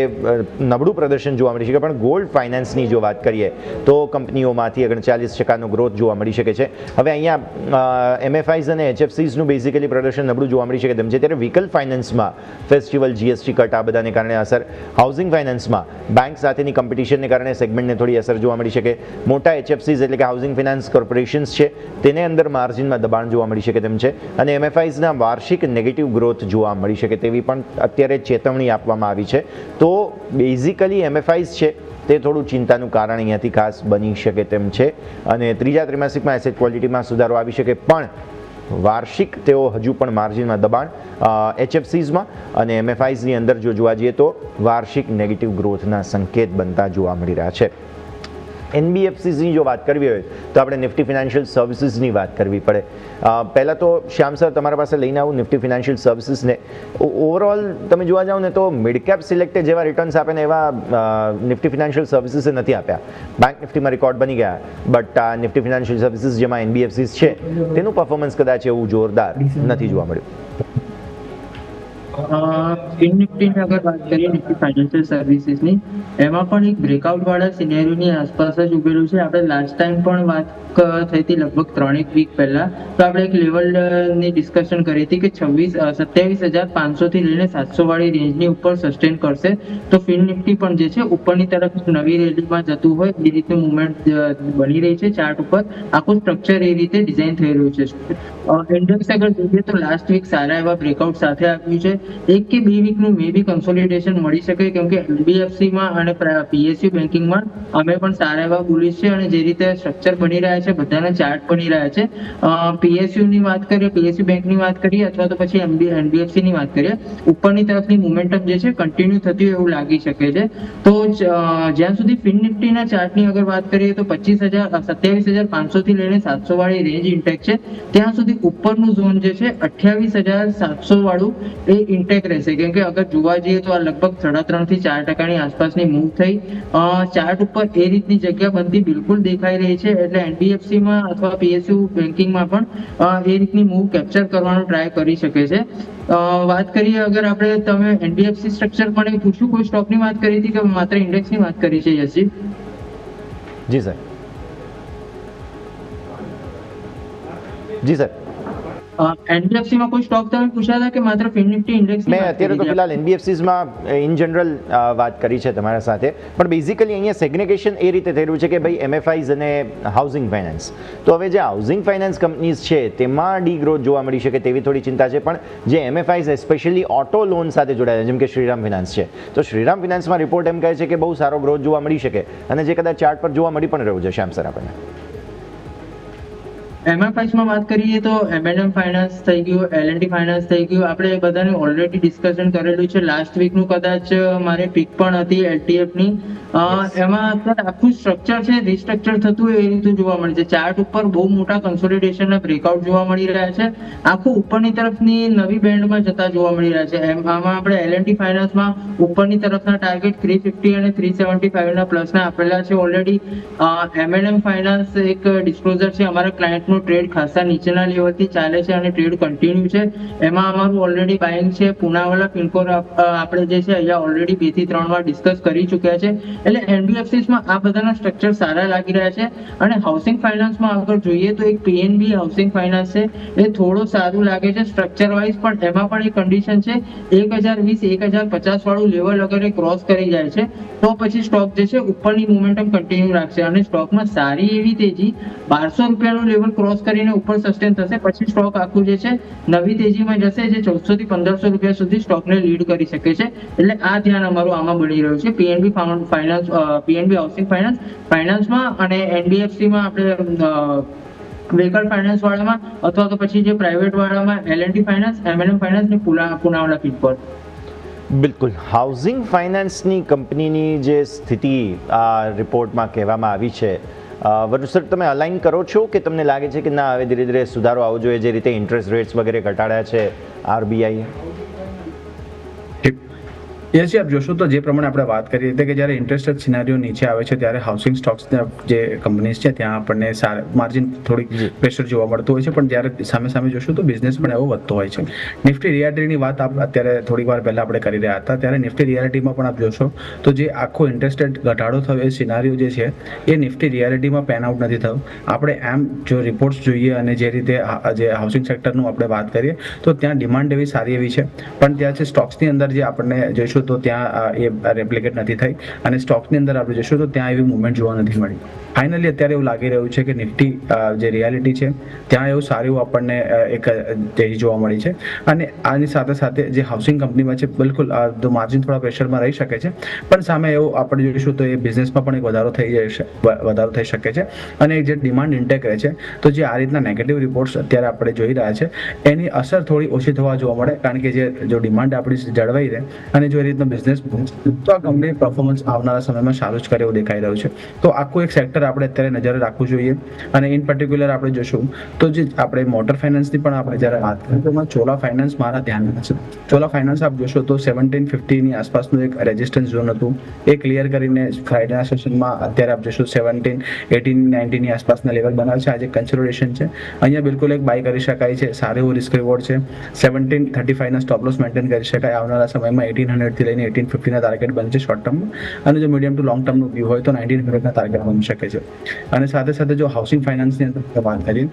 નબળું પ્રદર્શન જોવા મળી શકે, પણ ગોલ્ડ ફાઇનાન્સની જો વાત કરીએ તો કંપનીઓમાંથી 39%નો ગ્રોથ જોવા મળી શકે છે. હવે અહીંયા એમએફઆઈઝ અને એચએફસીઝનું બેઝિકલી પ્રદર્શન નબળું જોવા મળી શકે તેમ છે, ત્યારે વ્હીકલ ફાઇનાન્સમાં ફેસ્ટિવલ, જીએસટી કટ આ બધાને કારણે અસર, હાઉસિંગ ફાઇનાન્સમાં બેંક સાથેની કોમ્પિટિશનને કારણે સેગમેન્ટને થોડી અસર જોવા મળી શકે. મોટા એચએફસીઝ એટલે કે હાઉસિંગ ફાઇનાન્સ કોર્પોરેશન્સ છે તેને અંદર માર્જિનમાં દબાણ જોવા મળી શકે તેમ છે, અને એમએફઆઈઝના વાર્ષિક નેગેટિવ ગ્રોથ જોવા મળી શકે તેવી પણ અત્યારે ચેતવણી આપવામાં આવી છે. તો બેઝિકલી એમએફઆઈઝ છે તે થોડું ચિંતાનું કારણ અહીંયાથી ખાસ બની શકે તેમ છે, અને ત્રીજા ત્રિમાસિકમાં એસેટ ક્વોલિટીમાં સુધારો આવી શકે, પણ વાર્ષિક તેઓ હજુ પણ માર્જિનમાં દબાણ એચએફસીઝમાં અને એમએફઆઈઝની અંદર જો જોવા જઈએ તો વાર્ષિક નેગેટિવ ગ્રોથના સંકેત બનતા જોવા મળી રહ્યા છે. એનબીએફસીઝની જો વાત કરવી હોય તો આપણે નિફ્ટી ફિનાન્શિયલ સર્વિસીસની વાત કરવી પડે. પહેલાં તો શ્યામ સર તમારા પાસે લઈને આવું નિફ્ટી ફિનાન્શિયલ સર્વિસીસને. ઓવરઓલ તમે જોવા જાઓ ને તો મિડ કેપ સિલેક્ટે જેવા રિટર્ન્સ આપે ને એવા નિફ્ટી ફિનાન્શિયલ સર્વિસીસે નથી આપ્યા. બેંક નિફ્ટીમાં રેકોર્ડ બની ગયા, બટ નિફ્ટી ફિનાન્શિયલ સર્વિસીસ જેમાં એનબીએફસીઝ છે તેનું પરફોર્મન્સ કદાચ એવું જોરદાર નથી જોવા મળ્યું. ફિન નિફ્ટીની અગર વાત કરીએ નિફ્ટી ફાઇનાન્શિયલ સર્વિસીસની, એમાં પણ એક બ્રેકઆઉટ વાળા સિનેરિયોની આસપાસ જ ઉભેલું છે. આપણે લાસ્ટ ટાઈમ પણ વાત થઈ હતી લગભગ 3 વીક પહેલા, તો આપણે એક લેવલની ડિસ્કશન કરી હતી કે 27,500 થી લઈને 700 વાળી રેન્જની ઉપર સસ્ટેન કરશે તો ફિન નિફ્ટી પણ જે છે ઉપરની તરફ નવી રેલીમાં જતું હોય એ રીતનું મુવમેન્ટ બની રહી છે. ચાર્ટ ઉપર આખું સ્ટ્રક્ચર એ રીતે ડિઝાઇન થઈ રહ્યું છે. ઇન્ડેક્સ અગર જોઈએ તો લાસ્ટ વીક સારા એવા બ્રેકઆઉટ સાથે આવ્યું છે. 1 કે 2 વીકનું મે બી કન્સોલિડેશન મળી શકે, કેમ કે એનબીએફસીમાં અને પીએસયુ બેન્કિંગમાં અમે પણ સારા એવા બુલિશ છે, અને જે રીતે સ્ટ્રક્ચર બની રહ્યા છે બધાના ચાર્ટ બની રહ્યા છે. પીએસયુની વાત કરીએ, પીએસયુ બેંકની વાત કરીએ અથવા તો પછી એનબીએફસીની વાત કરીએ, ઉપરની તરફની મોમેન્ટમ જે છે કન્ટિન્યુ થતી હોય એવું લાગી શકે છે. તો જ્યાં સુધી ફિન નિફ્ટીના ચાર્ટની અગર વાત કરીએ તો 27,500 થી લઈને 700 વાળી રેન્જ ઇન્ટેક છે. ત્યાં સુધી ઉપરનું ઝોન જે છે 28,700 વાળું એ ઇન્ટેક રહેશે, કેમ કે અગર જોવા જઈએ તો આ લગભગ 3.5 થી 4% આસપાસની મૂવ થઈ. ચાર્ટ ઉપર એ રીતની જગ્યા બનતી બિલકુલ દેખાઈ રહી છે, એટલે એનબીએફસીમાં અથવા પીએસયુ બેન્કિંગમાં પણ એ રીતની મૂવ કેપ્ચર કરવાનો ટ્રાય કરી શકે છે. વાત કરીએ અગર આપણે, તમે એનબીએફસી સ્ટ્રક્ચર પણ પૂછ્યું, કોઈ સ્ટોકની વાત કરી હતી કે માત્ર ઇન્ડેક્સની વાત કરી છે યશજી? જી સર. જી સર. એનબીએફસીમાં કોઈ સ્ટોક તમે પૂછ્યા હતા કે માત્ર ફિન નિફ્ટી ઇન્ડેક્સ? મેં અત્યારે તો ફિલહાલ એનબીએફસીઝમાં ઇન જનરલ વાત કરી છે તમારા સાથે, પણ બેઝિકલી અહીંયા સેગ્રિગેશન એ રીતે થઈ રહ્યું છે કે ભાઈ એમએફઆઈઝ અને હાઉસિંગ ફાઇનાન્સ. તો હવે જે હાઉસિંગ ફાઇનાન્સ કંપનીઝ છે તેમાં ડી ગ્રોથ જોવા મળી શકે તેવી થોડી ચિંતા છે, પણ જે એમએફઆઈઝ એસ્પેશિયલી ઓટો લોન સાથે જોડાયેલા જેમ કે શ્રીરામ ફિનાન્સ છે, તો શ્રીરામ ફિનાન્સમાં રિપોર્ટ એમ કહે છે કે બહુ સારો ગ્રોથ જોવા મળી શકે, અને જે કદાચ ચાર્ટ પર જોવા મળી પણ રહ્યું છે શ્યામ સર આપણને. MFIs માં વાત કરીએ તો M&M ફાઇનાન્સ થઈ ગયું, L&T ફાઇનાન્સ થઈ ગયું. આપણે એ બધાને ઓલરેડી ડિસ્કશન કરેલું છે. લાસ્ટ વીકનું કદાચ મારે પીક પણ હતી LTF ની. એમાં અત્યારે આખું સ્ટ્રક્ચર છે રિસ્ટ્રક્ચર થતું હોય એ રીતનું જોવા મળે છે. ચાર્ટ ઉપર બહુ મોટા કન્સોલિડેશનના બ્રેકઆઉટ જોવા મળી રહ્યા છે. આખું ઉપરની તરફની નવી બેન્ડમાં જતા જોવા મળી રહ્યા છે. આમાં આપણે L&T ફાઇનાન્સમાં ઉપરની તરફના ટાર્ગેટ 350 અને 375 ના પ્લસના આપેલા છે ઓલરેડી. M&M ફાઇનાન્સ એક ડિસ્ક્લોઝર છે. અમારા ક્લાયન્ટનો ટ્રેડ ખાસા નીચેના લેવલથી ચાલે છે અને ટ્રેડ કન્ટિન્યુ છે. એમાં અમારું ઓલરેડી બાઇંગ છે. પુનાવાલા ફિનકોર આપણે જે છે અહીંયા ઓલરેડી 2 થી 3 વાર ડિસ્કસ કરી ચૂક્યા છે. એટલે NBFCs માં આ બધાના સ્ટ્રક્ચર સારા લાગી રહ્યા છે. અને હાઉસિંગ ફાઇનાન્સમાં આગળ જોઈએ તો એક PNB હાઉસિંગ ફાઇનાન્સ છે, એ થોડું સારું લાગે છે સ્ટ્રક્ચર વાઇઝ, પણ એમાં પણ એક કન્ડિશન છે 1020 1050 વાળું લેવલ અગર એ ક્રોસ કરી જાય છે તો પછી સ્ટોક જે છે ઉપરની મોમેન્ટમ કન્ટિન્યુ રાખશે અને સ્ટોકમાં સારી એવી તેજી 1200 રૂપિયાનું લેવલ ક્રોસ કરીને ઉપર સસ્ટેન થશે. પછી સ્ટોક આખું જે છે નવી તેજીમાં જશે જે 1400 થી 1500 રૂપિયા સુધી સ્ટોકને લીડ કરી શકે છે. એટલે આ ધ્યાન અમારું આમાં બની રહ્યું છે. PNB હાઉસિંગ ફાઇનાન્સમાં અને NBFC માં આપણે વ્હીકલ ફાઇનાન્સ વાળામાં અથવા તો પછી જે private વાળામાં L&T finance, M&M finance ને પુનાવાલા ફિનકોર. બિલકુલ. હાઉસિંગ ફાઇનાન્સની કંપનીની જે સ્થિતિ આ રિપોર્ટમાં કહેવામાં આવી છે, વરુણ સર તમે અલાઇન કરો છો કે તમને લાગે છે કે ના હવે ધીરે ધીરે સુધારો આવવો જોઈએ, જે રીતે ઇન્ટરેસ્ટ રેટ્સ વગેરે ઘટાડ્યા છે RBI? યસ, આપ જોશો તો જે પ્રમાણે આપણે વાત કરી હતી કે જ્યારે ઇન્ટરેસ્ટ રેટ સિનારીઓ નીચે આવે છે ત્યારે હાઉસિંગ સ્ટોક્સના જે કંપનીઝ છે ત્યાં આપણને માર્જિન થોડીક પ્રેશર જોવા મળતું હોય છે, પણ જ્યારે સામે જોશું તો બિઝનેસ પણ એવો વધતો હોય છે. નિફ્ટી રિયાલિટીની વાત અત્યારે થોડીક વાર પહેલા આપણે કરી રહ્યા હતા, ત્યારે નિફ્ટી રિયાલિટીમાં પણ આપ જોશો તો જે આખો ઇન્ટરેસ્ટ રેટ ઘટાડો થયો એ સિનારીઓ જે છે એ નિફ્ટી રિયાલિટીમાં પેન આઉટ નથી થયો. આપણે એમ જો રિપોર્ટ્સ જોઈએ અને જે રીતે જે હાઉસિંગ સેક્ટરનું આપણે વાત કરીએ તો ત્યાં ડિમાન્ડ એવી સારી એવી છે, પણ ત્યાં છે સ્ટોક્સની અંદર જે આપણને જોઈશું તો ત્યાં એ રેપ્લિકેટ નથી થઈ અને સ્ટોક્સની અંદર આપણે જોઈશું તો ત્યાં એવી મુવમેન્ટ જોવા નથી મળી. ફાઇનલી અત્યારે એવું લાગી રહ્યું છે કે નિફ્ટી જે રિયાલિટી છે ત્યાં એવું સારું એવું આપણને એક તેજી જોવા મળી છે. અને આની સાથે સાથે જે હાઉસિંગ કંપનીમાં છે બિલકુલ માર્જિન થોડા પ્રેશરમાં રહી શકે છે, પણ સામે એવું આપણે જોઈશું તો એ બિઝનેસમાં પણ એક વધારો થઈ શકે છે. અને જે ડિમાન્ડ ઇન્ટેક રહે છે તો જે આ રીતના નેગેટિવ રિપોર્ટ્સ અત્યારે આપણે જોઈ રહ્યા છે એની અસર થોડી ઓછી થવા જોવા મળે, કારણ કે જો ડિમાન્ડ આપણી જળવાઈ રહે અને જો એ રીતનો બિઝનેસ તો આ કંપની પરફોર્મન્સ આવનારા સમયમાં સારું જ કરે એવું દેખાઈ રહ્યું છે. તો આખું એક સેક્ટર આપણે અત્યારે નજરે રાખવું જોઈએ. અને ઇન પર્ટિક્યુલર આપણે જોશું તો જે આપણે મોટર ફાઇનાન્સની પણ આપણે જ્યારે વાત કરીએ તો એમાં ચોલા ફાઇનાન્સ મારા ધ્યાનમાં છે. ચોલા ફાઇનાન્સ આપ જોશો તો 1750 ની આસપાસનું એક રેઝિસ્ટન્સ ઝોન હતું, એ ક્લિયર કરીને ફ્રાઇડેના સેશનમાં અત્યારે આપ જોશો 17, 18, 19 ની આસપાસના લેવલ બનાવે છે. આજે કન્સોલિડેશન છે, અહીંયા બિલકુલ એક બાય કરી શકાય છે, સારું એવું રિસ્ક રિવોર્ડ છે. 1735 ના સ્ટોપ લોસ મેન્ટેન કરી શકાય. આવનારા સમયમાં 1800 થી લઈને 1850 ના ટાર્ગેટ બનશે શોર્ટ ટર્મમાં, અને જો મીડિયમ ટુ લોંગ ટર્મનું વ્યૂ હોય તો 1900 ના ટાર્ગેટ બની શકે છે. અને સાથે જો હાઉસિંગ ફાઇનાન્સની અંદર વાત કરીએ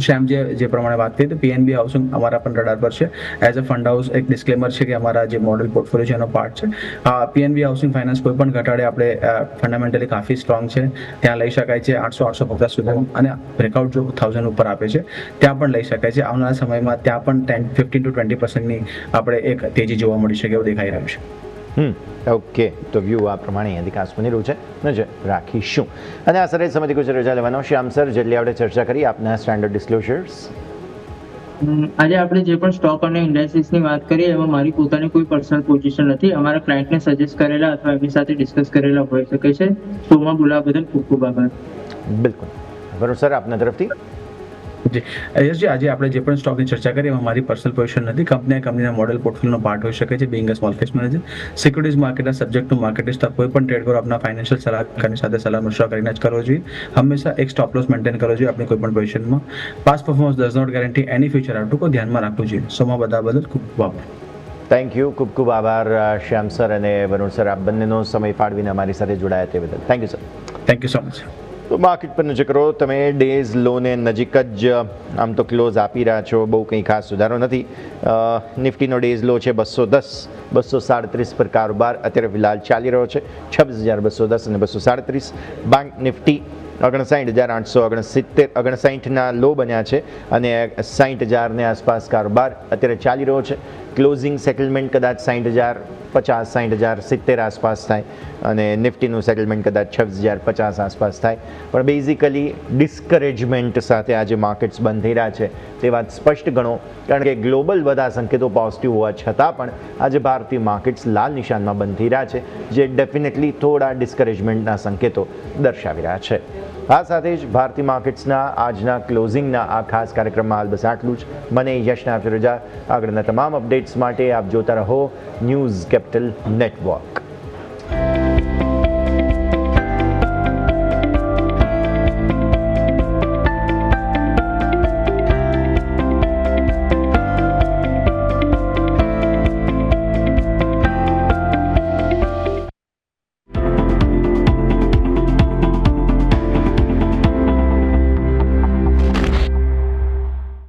શ્યામ જે પ્રમાણે વાત કરીએ તો PNB હાઉસિંગ અમારા પણ રડાર પર છે. એઝ અ ફંડ હાઉસ એક ડિસ્ક્લેમર છે કે અમારા જે મોડેલ પોર્ટફોલિયો છે એનો પાર્ટ છે. PNB હાઉસિંગ ફાઇનાન્સ કોઈ પણ ઘટાડે આપણે ફંડામેન્ટલી કાફી સ્ટ્રોંગ છે, ત્યાં લઈ શકાય છે 800-850 સુધી, અને બ્રેકઆઉટ જો 1000 ઉપર આપે છે ત્યાં પણ લઈ શકાય છે. આવનારા સમયમાં ત્યાં પણ 15 to 20% આપણે એક તેજી જોવા મળી શકે એવું દેખાઈ રહ્યું છે. ઓકે, તો વ્યૂ આ પ્રમાણે અહીંયાથી ખાસ બની રહ્યું છે, નજર રાખીશું. અને આ સરસ સમયથી ગુજરાત રજા લેવાનો શ્યામ સર, જેટલી આપણે ચર્ચા કરી આપના સ્ટાન્ડર્ડ ડિસ્ક્લોઝર્સ. આજે આપણે જે પણ સ્ટોક અને ઇન્ડેક્સીસની વાત કરીએ એમાં મારી પોતાની કોઈ પર્સનલ પોઝિશન નથી. અમારા ક્લાયન્ટને સજેસ્ટ કરેલા અથવા એમની સાથે ડિસ્કસ કરેલા હોઈ શકે છે. શોમાં બોલાવવા બદલ ખૂબ ખૂબ આભાર. બિલકુલ. બરોબર સર, આપના તરફથી? જી યશજી, આજે આપણે જે પણ સ્ટોકની ચર્ચા કરી એમાં મારી પર્સનલ પોઝિશન નથી. કંપનીના મોડેલ પોર્ટફોલિયોનો પાર્ટ હોઈ શકે છે. Being a small cap manager, securities માર્કેટના સબ્જેક્ટ ટુ માર્કેટ સ્ટોક કોઈ પણ ટ્રેડ કરો આપના ફાઇનાન્શિયલ સલાહકારની સાથે સલાહ મશવરા કરીને જ કરવો જોઈએ. હંમેશા એક સ્ટોપ લોસ મેન્ટેન કરવો જોઈએ આપણી કોઈ પણ પોઝિશનમાં. Past performance does not guarantee any future outlook ધ્યાનમાં રાખવું જોઈએ. સોમાં બધા બદલ ખૂબ ખૂબ આભાર. થેન્ક યુ, ખૂબ ખૂબ આભાર શ્યામ સર અને વરુણ સર, આપ બંનેનો સમય ફાળવીને અમારી સાથે જોડાયા તે બદલ. Thank you sir. Thank you so much. તો માર્કેટ પર નજર કરો તમે. ડેઝ લોને નજીક જ આમ તો ક્લોઝ આપી રહ્યા છો, બહુ કંઈ ખાસ સુધારો નથી. નિફ્ટીનો ડેઝ લો છે 210, 237 પર કારોબાર અત્યારે ફિલહાલ ચાલી રહ્યો છે. 26,210 અને 237. બેંક નિફ્ટી 59,869, 59ના લો બન્યા છે અને 60,000 આસપાસ કારોબાર અત્યારે ચાલી રહ્યો છે. ક્લોઝિંગ સેટલમેન્ટ કદાચ 60,000, 50, 60,000, 70 આસપાસ થાય અને નિફ્ટીનું સેટલમેન્ટ કદાચ 26,050 આસપાસ થાય. પણ બેઝિકલી ડિસ્કરેજમેન્ટ સાથે આજે માર્કેટ્સ બંધ થઈ રહ્યા છે તે વાત સ્પષ્ટ ગણો, કારણ કે ગ્લોબલ બધા સંકેતો પોઝિટિવ હોવા છતાં પણ આજે ભારતીય માર્કેટ્સ લાલ નિશાનમાં બંધ થઈ રહ્યા છે, જે ડેફિનેટલી થોડા ડિસ્કરેજમેન્ટના સંકેતો દર્શાવી રહ્યા છે. આ સાથે જ ભારતીય માર્કેટ્સના આજના ક્લોઝિંગના આ ખાસ કાર્યક્રમમાં હાલ બસ આટલું જ. મને યશના આપજો રજા. આગળના તમામ અપડેટ્સ માટે આપ જોતા રહો ન્યૂઝ કેપિટલ નેટવર્ક.